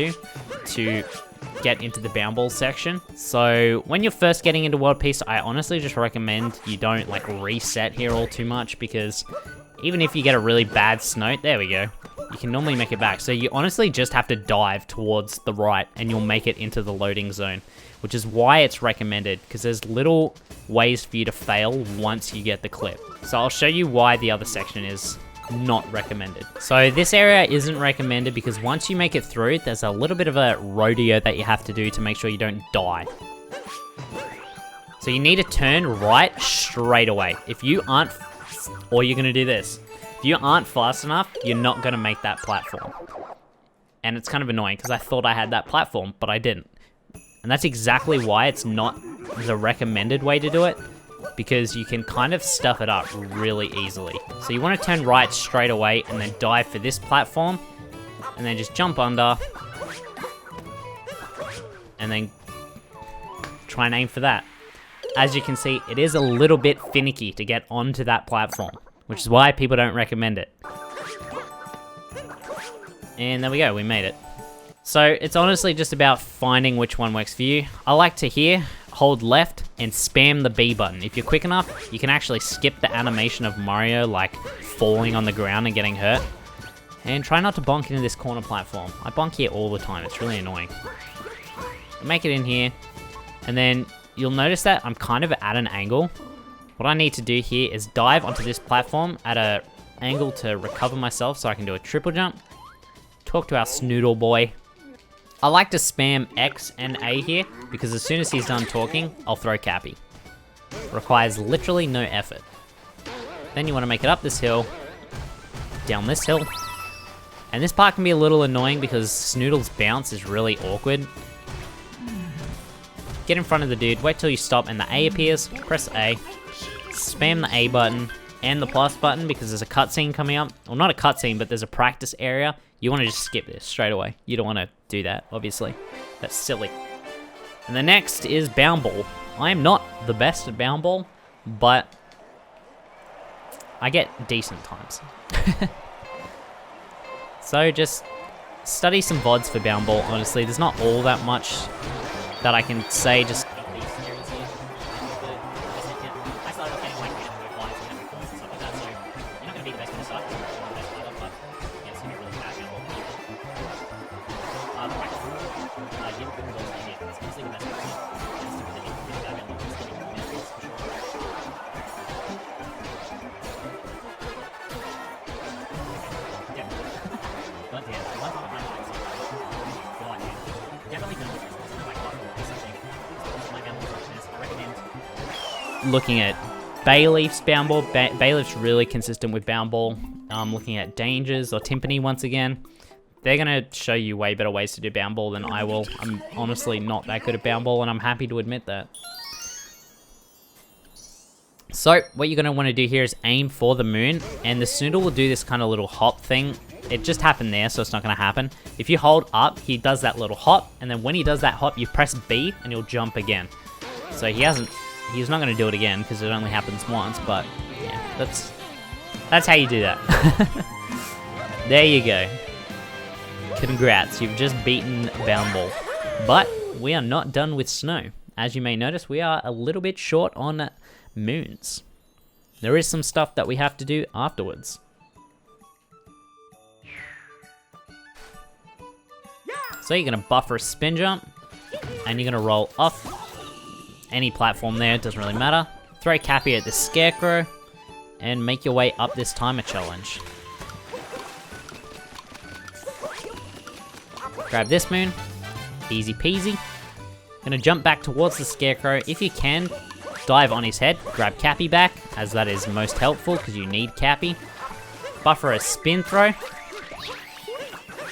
S1: get into the bound ball section. So when you're first getting into World Peace, I honestly just recommend you don't like reset here all too much, because even if you get a really bad snout, there we go, you can normally make it back. So you honestly just have to dive towards the right and you'll make it into the loading zone, which is why it's recommended, because there's little ways for you to fail once you get the clip. So I'll show you why the other section is not recommended. So this area isn't recommended because once you make it through, there's a little bit of a rodeo that you have to do to make sure you don't die. So you need to turn right straight away. If you aren't, or you're gonna do this. If you aren't fast enough, you're not gonna make that platform. And it's kind of annoying because I thought I had that platform, but I didn't. And that's exactly why it's not the recommended way to do it, because you can kind of stuff it up really easily. So you want to turn right straight away and then dive for this platform, and then just jump under, and then try and aim for that. As you can see, it is a little bit finicky to get onto that platform, which is why people don't recommend it. And there we go, we made it. So it's honestly just about finding which one works for you. I like to here hold left and spam the B button. If you're quick enough, you can actually skip the animation of Mario like falling on the ground and getting hurt. And try not to bonk into this corner platform. I bonk here all the time, it's really annoying. Make it in here, and then you'll notice that I'm kind of at an angle. What I need to do here is dive onto this platform at an angle to recover myself so I can do a triple jump. Talk to our Snoodle boy. I like to spam X and A here, because as soon as he's done talking, I'll throw Cappy. Requires literally no effort. Then you want to make it up this hill, down this hill. And this part can be a little annoying because Snoodle's bounce is really awkward. Get in front of the dude, wait till you stop and the A appears, press A, spam the A button and the plus button because there's a cutscene coming up. Well, not a cutscene, but there's a practice area. You want to just skip this straight away. You don't want to do that, obviously. That's silly. And the next is Bound Ball. I am not the best at Bound Ball, but I get decent times. So just study some VODs for Bound Ball, honestly. There's not all that much that I can say, just... Looking at Bayleaf's Bound Ball. Bayleaf's really consistent with Bound Ball. Looking at Dangers or Timpani once again. They're going to show you way better ways to do Bound Ball than I will. I'm honestly not that good at Bound Ball, and I'm happy to admit that. So, what you're going to want to do here is aim for the moon, and the Snoodle will do this kind of little hop thing. It just happened there, so it's not going to happen. If you hold up, he does that little hop, and then when he does that hop, you press B, and he'll jump again. So he's not going to do it again, because it only happens once, but yeah, that's how you do that. There you go. Congrats, you've just beaten Bound Ball. But we are not done with snow. As you may notice, we are a little bit short on moons. There is some stuff that we have to do afterwards. So you're going to buffer a spin jump, and you're going to roll off any platform there, it doesn't really matter. Throw Cappy at the Scarecrow, and make your way up this timer challenge. Grab this moon, easy peasy. Gonna jump back towards the Scarecrow. If you can, dive on his head, grab Cappy back, as that is most helpful because you need Cappy. Buffer a spin throw.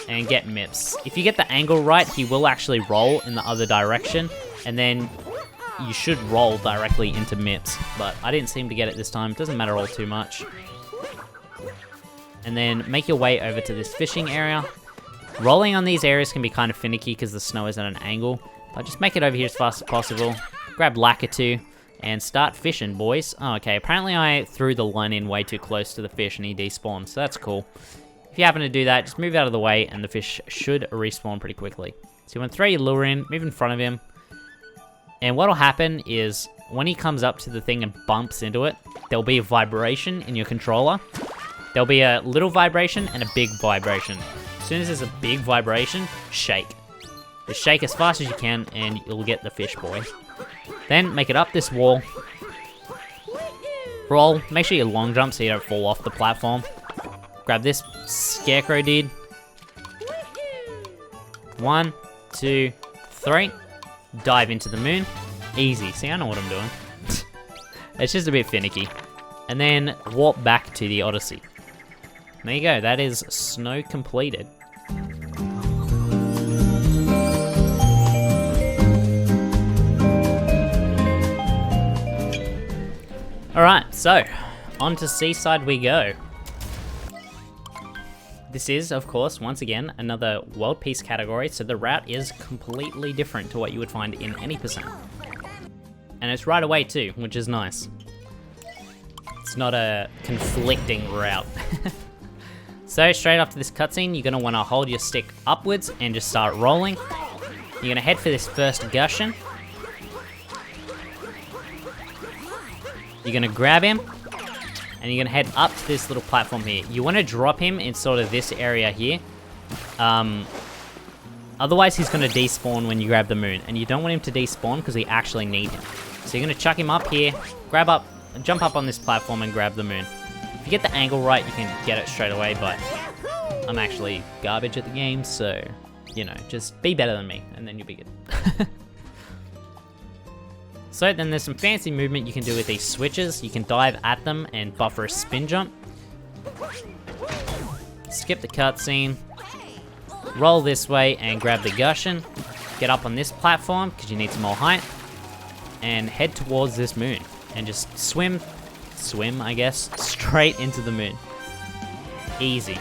S1: and get Mips. If you get the angle right, he will actually roll in the other direction, and then you should roll directly into Mips, but I didn't seem to get it this time. It doesn't matter all too much. And then make your way over to this fishing area. Rolling on these areas can be kind of finicky because the snow is at an angle, but just make it over here as fast as possible. Grab Lakitu and start fishing, boys. Oh, okay, apparently I threw the line in way too close to the fish and he despawned, so that's cool. If you happen to do that, just move out of the way and the fish should respawn pretty quickly. So you want to throw your lure in, move in front of him, and what'll happen is when he comes up to the thing and bumps into it, there'll be a vibration in your controller. There'll be a little vibration and a big vibration. As soon as there's a big vibration, shake. Just shake as fast as you can and you'll get the fish, boy. Then make it up this wall. Roll, make sure you long jump so you don't fall off the platform. Grab this scarecrow dude. 1, 2, 3. Dive into the moon. Easy. See, I know what I'm doing. It's just a bit finicky. And then warp back to the Odyssey. There you go. That is snow completed. Alright, so on to Seaside we go. This is, of course, once again, another World Peace category, so the route is completely different to what you would find in any percent. And it's right away too, which is nice. It's not a conflicting route. So straight after this cutscene, you're going to want to hold your stick upwards and just start rolling. You're going to head for this first Gushin. You're going to grab him. And you're going to head up to this little platform here. You want to drop him in sort of this area here. Otherwise, he's going to despawn when you grab the moon. And you don't want him to despawn because we actually need him. So you're going to chuck him up here, grab up, jump up on this platform and grab the moon. If you get the angle right, you can get it straight away, but I'm actually garbage at the game, so, you know, just be better than me, and then you'll be good. So then there's some fancy movement you can do with these switches. You can dive at them and buffer a spin jump. Skip the cutscene. Roll this way and grab the Gushin. Get up on this platform because you need some more height. And head towards this moon. And just swim, I guess, straight into the moon. Easy.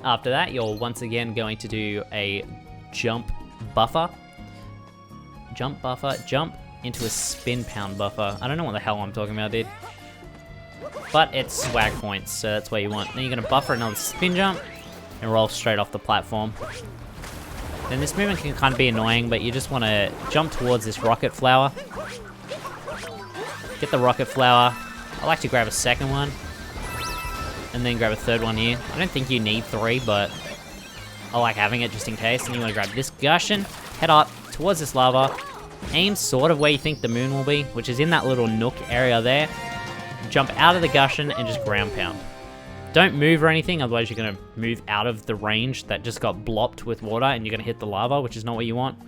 S1: After that, you're once again going to do a jump buffer, jump into a spin pound buffer. I don't know what the hell I'm talking about, dude. But it's swag points, so that's what you want. Then you're gonna buffer another spin jump and roll straight off the platform. Then this movement can kind of be annoying, but you just want to jump towards this rocket flower. Get the rocket flower. I like to grab a second one. And then grab a third one here. I don't think you need 3, but I like having it just in case. And you want to grab this Gushin, head up towards this lava, aim sort of where you think the moon will be, which is in that little nook area there. Jump out of the Gushin and just ground pound. Don't move or anything, otherwise you're going to move out of the range that just got blopped with water and you're going to hit the lava, which is not what you want.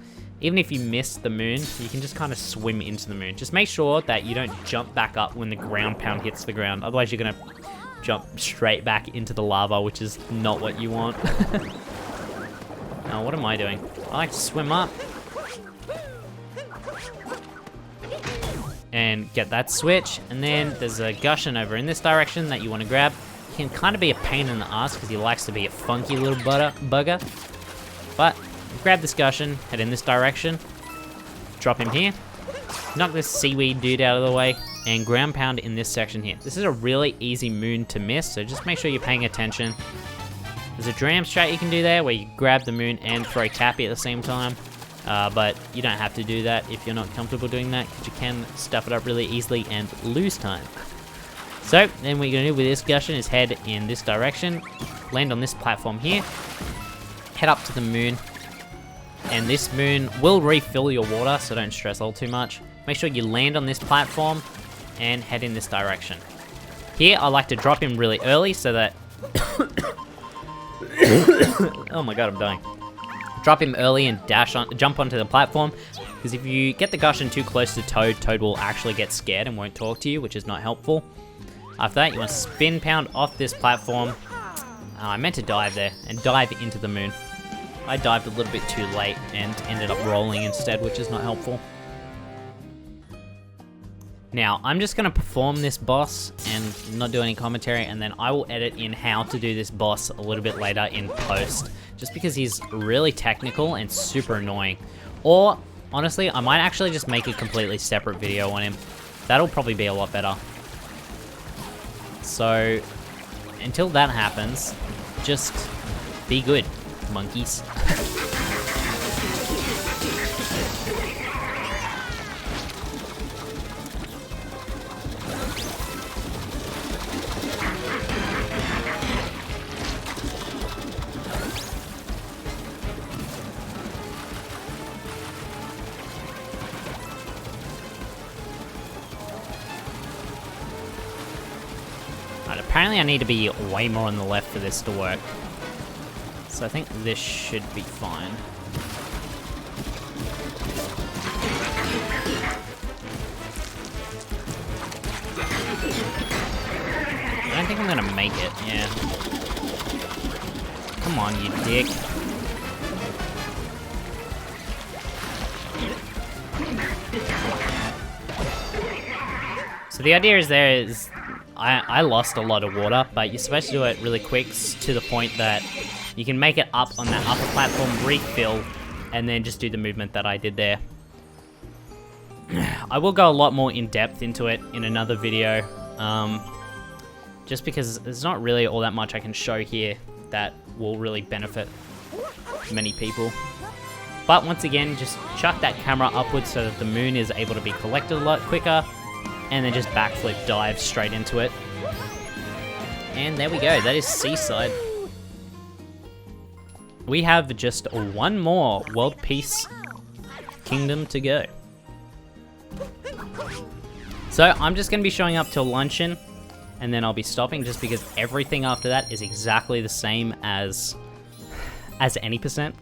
S1: Even if you miss the moon, you can just kind of swim into the moon. Just make sure that you don't jump back up when the ground pound hits the ground, otherwise you're going to jump straight back into the lava, which is not what you want. Now, what am I doing? I like to swim up and get that switch, and then there's a Gushin over in this direction that you want to grab. He can kind of be a pain in the ass because he likes to be a funky little bugger, but grab this Gushin, head in this direction, drop him here, knock this seaweed dude out of the way, and ground pound in this section here. This is a really easy moon to miss, so just make sure you're paying attention. There's a dram strat you can do there where you grab the moon and throw Cappy at the same time. But you don't have to do that if you're not comfortable doing that, because you can stuff it up really easily and lose time. So then what you're going to do with this Gushin is head in this direction, land on this platform here, head up to the moon, and this moon will refill your water, so don't stress all too much. Make sure you land on this platform and head in this direction. Here I like to drop him really early so that oh my god, I'm dying. Drop him early and jump onto the platform, because if you get the Gushin too close to Toad, Toad will actually get scared and won't talk to you, which is not helpful. After that, you want to spin pound off this platform. I meant to dive there and dive into the moon. I dived a little bit too late and ended up rolling instead, which is not helpful. Now, I'm just going to perform this boss and not do any commentary, and then I will edit in how to do this boss a little bit later in post, just because he's really technical and super annoying. Or, honestly, I might actually just make a completely separate video on him. That'll probably be a lot better. So, until that happens, just be good, monkeys. Apparently I need to be way more on the left for this to work. So I think this should be fine. I don't think I'm gonna make it, yeah. Come on, you dick. So the idea is I lost a lot of water, but you're supposed to do it really quick to the point that you can make it up on that upper platform, refill, and then just do the movement that I did there. I will go a lot more in depth into it in another video, just because there's not really all that much I can show here that will really benefit many people. But once again, just chuck that camera upwards so that the moon is able to be collected a lot quicker, and then just backflip dive straight into it. And there we go, that is Seaside. We have just one more World Peace Kingdom to go. So I'm just going to be showing up till Luncheon, and then I'll be stopping just because everything after that is exactly the same as any percent.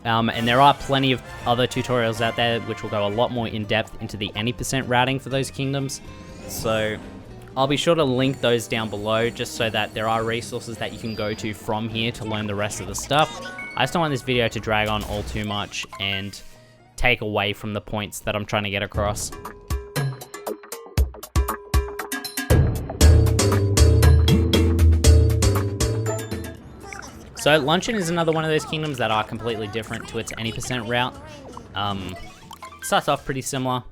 S1: And there are plenty of other tutorials out there which will go a lot more in depth into the any percent routing for those kingdoms. So I'll be sure to link those down below just so that there are resources that you can go to from here to learn the rest of the stuff. I just don't want this video to drag on all too much and take away from the points that I'm trying to get across. So Luncheon is another one of those kingdoms that are completely different to its any percent route. Starts off pretty similar.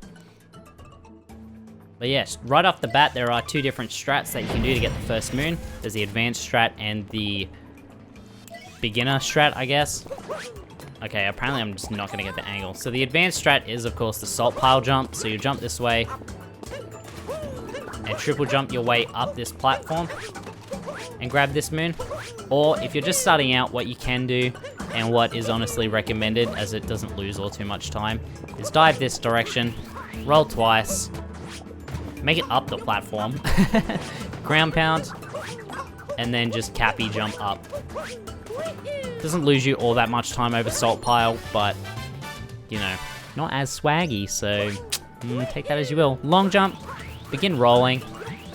S1: But yes, right off the bat, there are two different strats that you can do to get the first moon. There's the advanced strat and the beginner strat, I guess. Okay, apparently I'm just not gonna get the angle. So the advanced strat is, of course, the salt pile jump. So you jump this way and triple jump your way up this platform and grab this moon. Or if you're just starting out, what you can do, and what is honestly recommended as it doesn't lose all too much time, is dive this direction, roll twice, make it up the platform, ground pound, and then just cappy jump up. Doesn't lose you all that much time over salt pile, but, you know, not as swaggy, so take that as you will. Long jump, begin rolling,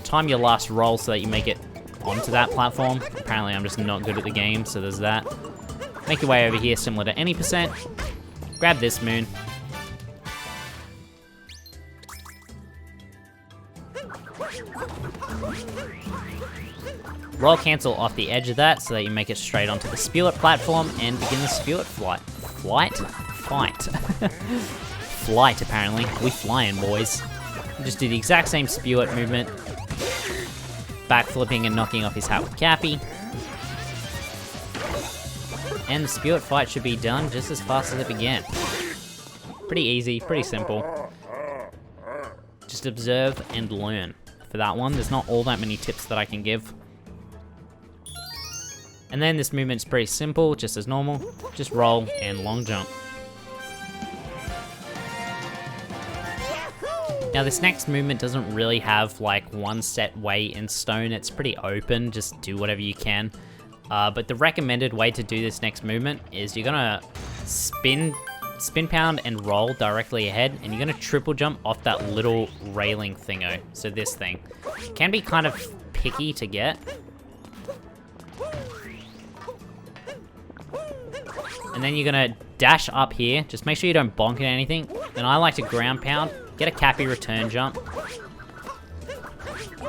S1: time your last roll so that you make it onto that platform. Apparently I'm just not good at the game, so there's that. Make your way over here similar to any percent. Grab this moon. Roll cancel off the edge of that so that you make it straight onto the Smallant platform and begin the Smallant flight. Fight, apparently. We flying, boys. Just do the exact same Smallant movement. Backflipping and knocking off his hat with Cappy. And the Smallant fight should be done just as fast as it began. Pretty easy, pretty simple. Just observe and learn. For that one, there's not all that many tips that I can give. And then this movement's pretty simple, just as normal. Just roll and long jump. Now this next movement doesn't really have like one set way in stone, it's pretty open, just do whatever you can. But the recommended way to do this next movement is you're gonna spin spin pound and roll directly ahead, and you're gonna triple jump off that little railing thingo. So this thing can be kind of picky to get. And then you're gonna dash up here. Just make sure you don't bonk at anything. And I like to ground pound, get a cappy return jump.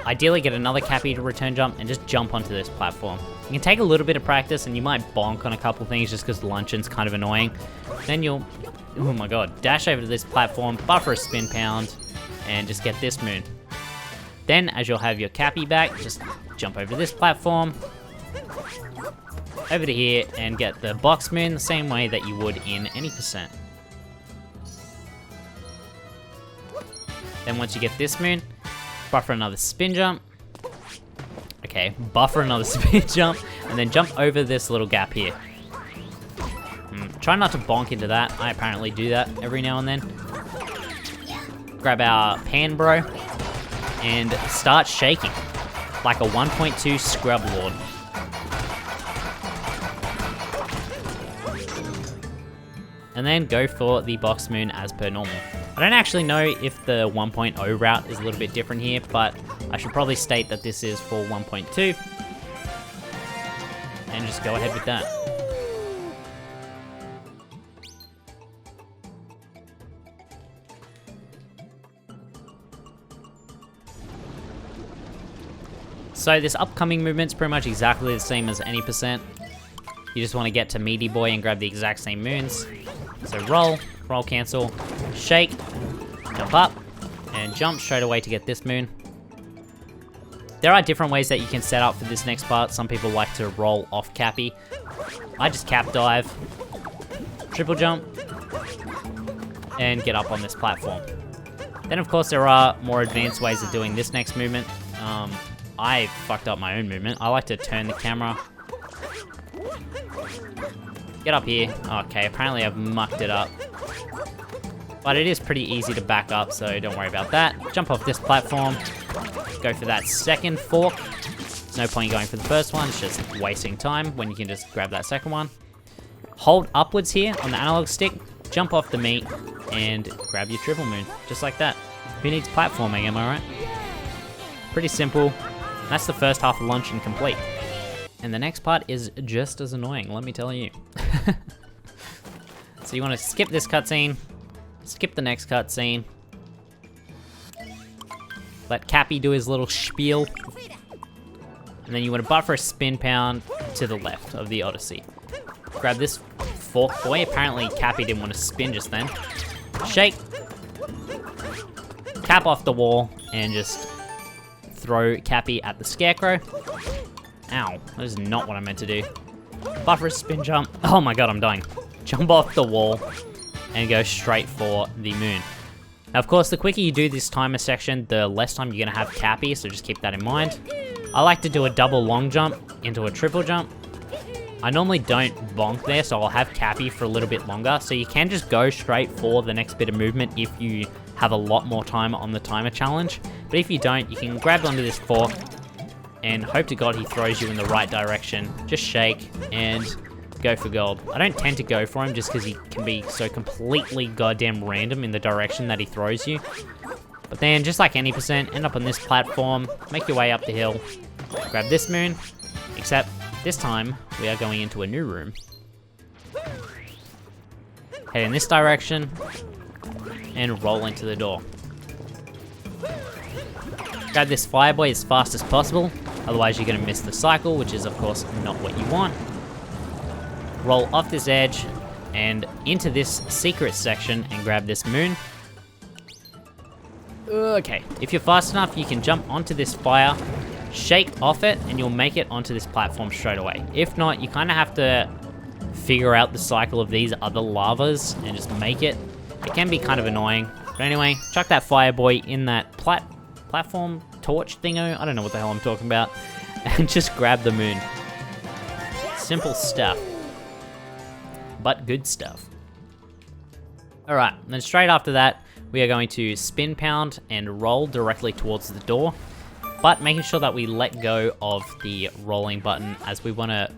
S1: Ideally get another cappy to return jump and just jump onto this platform. You can take a little bit of practice and you might bonk on a couple things just because Luncheon's kind of annoying. Then you'll, oh my god, dash over to this platform, buffer a spin pound, and just get this moon. Then as you'll have your cappy back, just jump over to this platform, over to here, and get the box moon the same way that you would in any percent. Then once you get this moon, buffer another spin jump. Okay, buffer another spin jump, and then jump over this little gap here. Try not to bonk into that. I apparently do that every now and then. Grab our pan bro, and start shaking like a 1.2 scrub lord. And then go for the box moon as per normal. I don't actually know if the 1.0 route is a little bit different here, but I should probably state that this is for 1.2. And just go ahead with that. So this upcoming movement's pretty much exactly the same as any percent. You just want to get to Meaty Boy and grab the exact same moons. So roll, roll cancel, shake, jump up, and jump straight away to get this moon. There are different ways that you can set up for this next part. Some people like to roll off cappy. I just cap dive, triple jump, and get up on this platform. Then of course there are more advanced ways of doing this next movement. I fucked up my own movement. I like to turn the camera. Get up here. Okay, apparently I've mucked it up. But it is pretty easy to back up, so don't worry about that. Jump off this platform. Go for that second fork. There's no point in going for the first one. It's just wasting time when you can just grab that second one. Hold upwards here on the analog stick. Jump off the meat and grab your triple moon. Just like that. Who needs platforming, am I right? Pretty simple. That's the first half of Luncheon complete. And the next part is just as annoying, let me tell you. So you want to skip this cutscene, skip the next cutscene, let Cappy do his little spiel, and then you want to buffer a spin pound to the left of the Odyssey. Grab this fork boy. Apparently Cappy didn't want to spin just then. Shake, cap off the wall, and just throw Cappy at the scarecrow. Ow, that is not what I meant to do. Buffer a spin jump. Oh my god, I'm dying. Jump off the wall and go straight for the moon. Now, of course, the quicker you do this timer section, the less time you're gonna have Cappy, so just keep that in mind. I like to do a double long jump into a triple jump. I normally don't bonk there, so I'll have Cappy for a little bit longer, so you can just go straight for the next bit of movement if you have a lot more time on the timer challenge. But if you don't, you can grab onto this fork and hope to god he throws you in the right direction. Just shake and go for gold. I don't tend to go for him just because he can be so completely goddamn random in the direction that he throws you. But then, just like any percent, end up on this platform, make your way up the hill, grab this moon, except this time we are going into a new room. Head in this direction and roll into the door. Grab this fireboy as fast as possible, otherwise you're going to miss the cycle, which is of course not what you want. Roll off this edge and into this secret section and grab this moon. Okay, if you're fast enough, you can jump onto this fire, shake off it, and you'll make it onto this platform straight away. If not, you kind of have to figure out the cycle of these other lavas and just make it. It can be kind of annoying. But anyway, chuck that fireboy in that platform torch thingo. I don't know what the hell I'm talking about. And just grab the moon. Simple stuff. But good stuff. Alright, then straight after that, we are going to spin pound and roll directly towards the door. But making sure that we let go of the rolling button as we want to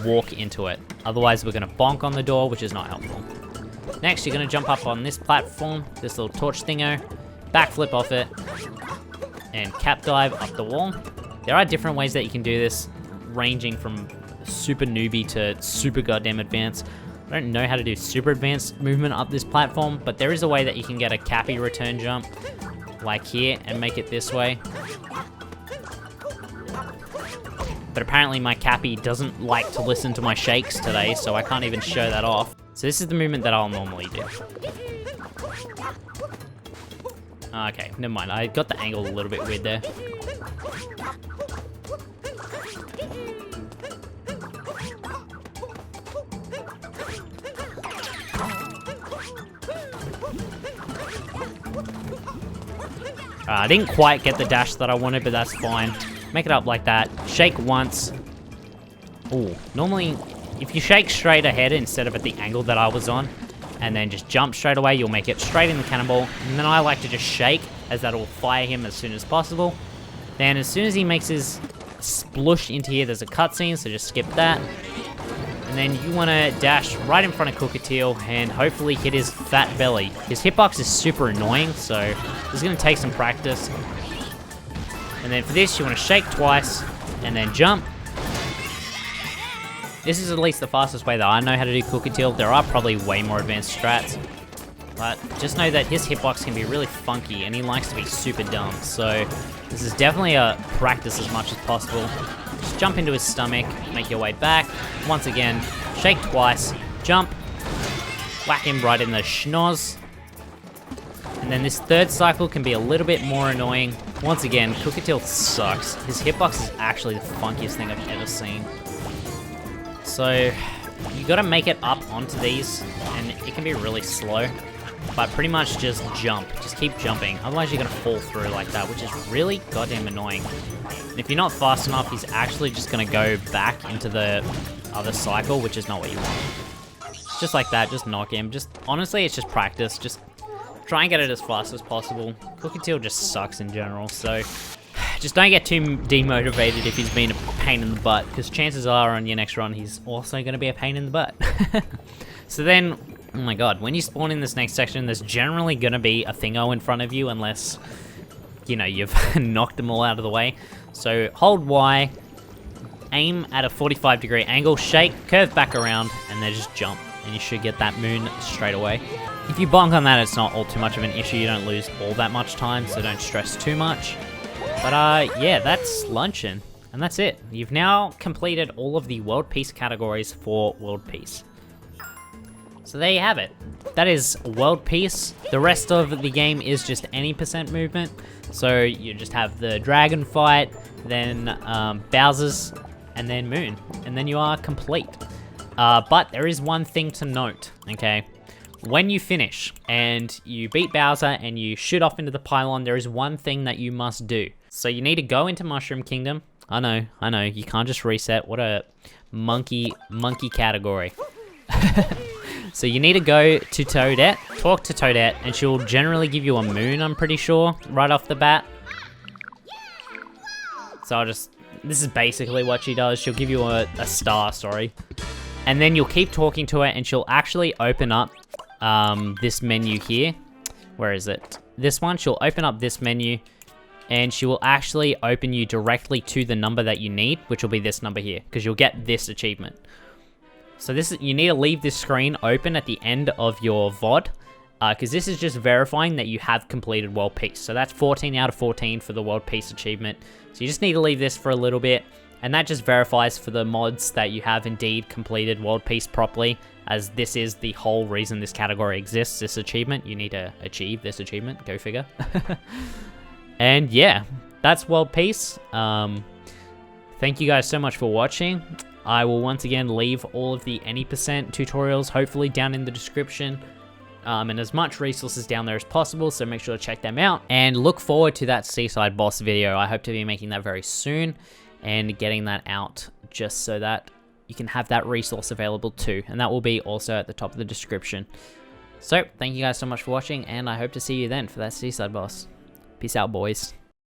S1: walk into it. Otherwise we're going to bonk on the door, which is not helpful. Next, you're going to jump up on this platform, this little torch thingo, backflip off it, and cap dive up the wall. There are different ways that you can do this, ranging from super newbie to super goddamn advanced. I don't know how to do super advanced movement up this platform, but there is a way that you can get a cappy return jump, like here, and make it this way. But apparently my cappy doesn't like to listen to my shakes today, so I can't even show that off. So this is the movement that I'll normally do. Okay, never mind. I got the angle a little bit weird there. I didn't quite get the dash that I wanted, but that's fine. Make it up like that. Shake once. Ooh, normally, if you shake straight ahead instead of at the angle that I was on, and then just jump straight away, you'll make it straight in the cannonball. And then I like to just shake, as that'll fire him as soon as possible. Then as soon as he makes his splush into here, there's a cutscene, so just skip that. And then you want to dash right in front of Knucklotec and hopefully hit his fat belly. His hitbox is super annoying, so it's going to take some practice. And then for this, you want to shake twice and then jump. This is at least the fastest way that I know how to do Knucklotec. There are probably way more advanced strats, but just know that his hitbox can be really funky and he likes to be super dumb. So this is definitely a practice as much as possible. Just jump into his stomach, make your way back. Once again, shake twice, jump, whack him right in the schnoz. And then this third cycle can be a little bit more annoying. Once again, Knucklotec sucks. His hitbox is actually the funkiest thing I've ever seen. So you gotta make it up onto these, and it can be really slow. But pretty much just jump. Just keep jumping. Otherwise you're gonna fall through like that, which is really goddamn annoying. And if you're not fast enough, he's actually just gonna go back into the other cycle, which is not what you want. Just like that, just knock him. Just honestly, it's just practice. Just try and get it as fast as possible. Knucklotec just sucks in general, so just don't get too demotivated if he's been a pain in the butt, because chances are on your next run, he's also gonna be a pain in the butt. So then, oh my god, when you spawn in this next section, there's generally gonna be a thingo in front of you, unless, you know, you've knocked them all out of the way. So hold Y, aim at a 45-degree angle, shake, curve back around, and then just jump, and you should get that moon straight away. If you bonk on that, it's not all too much of an issue. You don't lose all that much time, so don't stress too much. But yeah, that's Luncheon, and that's it. You've now completed all of the World Peace categories for World Peace. So there you have it. That is World Peace. The rest of the game is just any percent movement. So you just have the dragon fight, then Bowser's, and then Moon, and then you are complete. But there is one thing to note, okay? When you finish and you beat Bowser and you shoot off into the pylon, there is one thing that you must do. So you need to go into Mushroom Kingdom. I know, you can't just reset. What a monkey category. So you need to go to Toadette, talk to Toadette, and she'll generally give you a moon, I'm pretty sure, right off the bat. So this is basically what she does. She'll give you a star, sorry. And then you'll keep talking to her and she'll actually open up this menu here. Where is it? This one, she'll open up this menu and she will actually open you directly to the number that you need, which will be this number here, because you'll get this achievement. So you need to leave this screen open at the end of your VOD, because this is just verifying that you have completed World Peace. So that's 14 out of 14 for the World Peace achievement. So you just need to leave this for a little bit, and that just verifies for the mods that you have indeed completed World Peace properly, as this is the whole reason this category exists, this achievement. You need to achieve this achievement, go figure. And yeah, that's World Peace. Thank you guys so much for watching. I will once again leave all of the any percent tutorials hopefully down in the description, and as much resources down there as possible, so make sure to check them out and look forward to that Seaside boss video. I hope to be making that very soon and getting that out just so that you can have that resource available too, and that will be also at the top of the description. So thank you guys so much for watching, and I hope to see you then for that Seaside boss. Peace out, boys.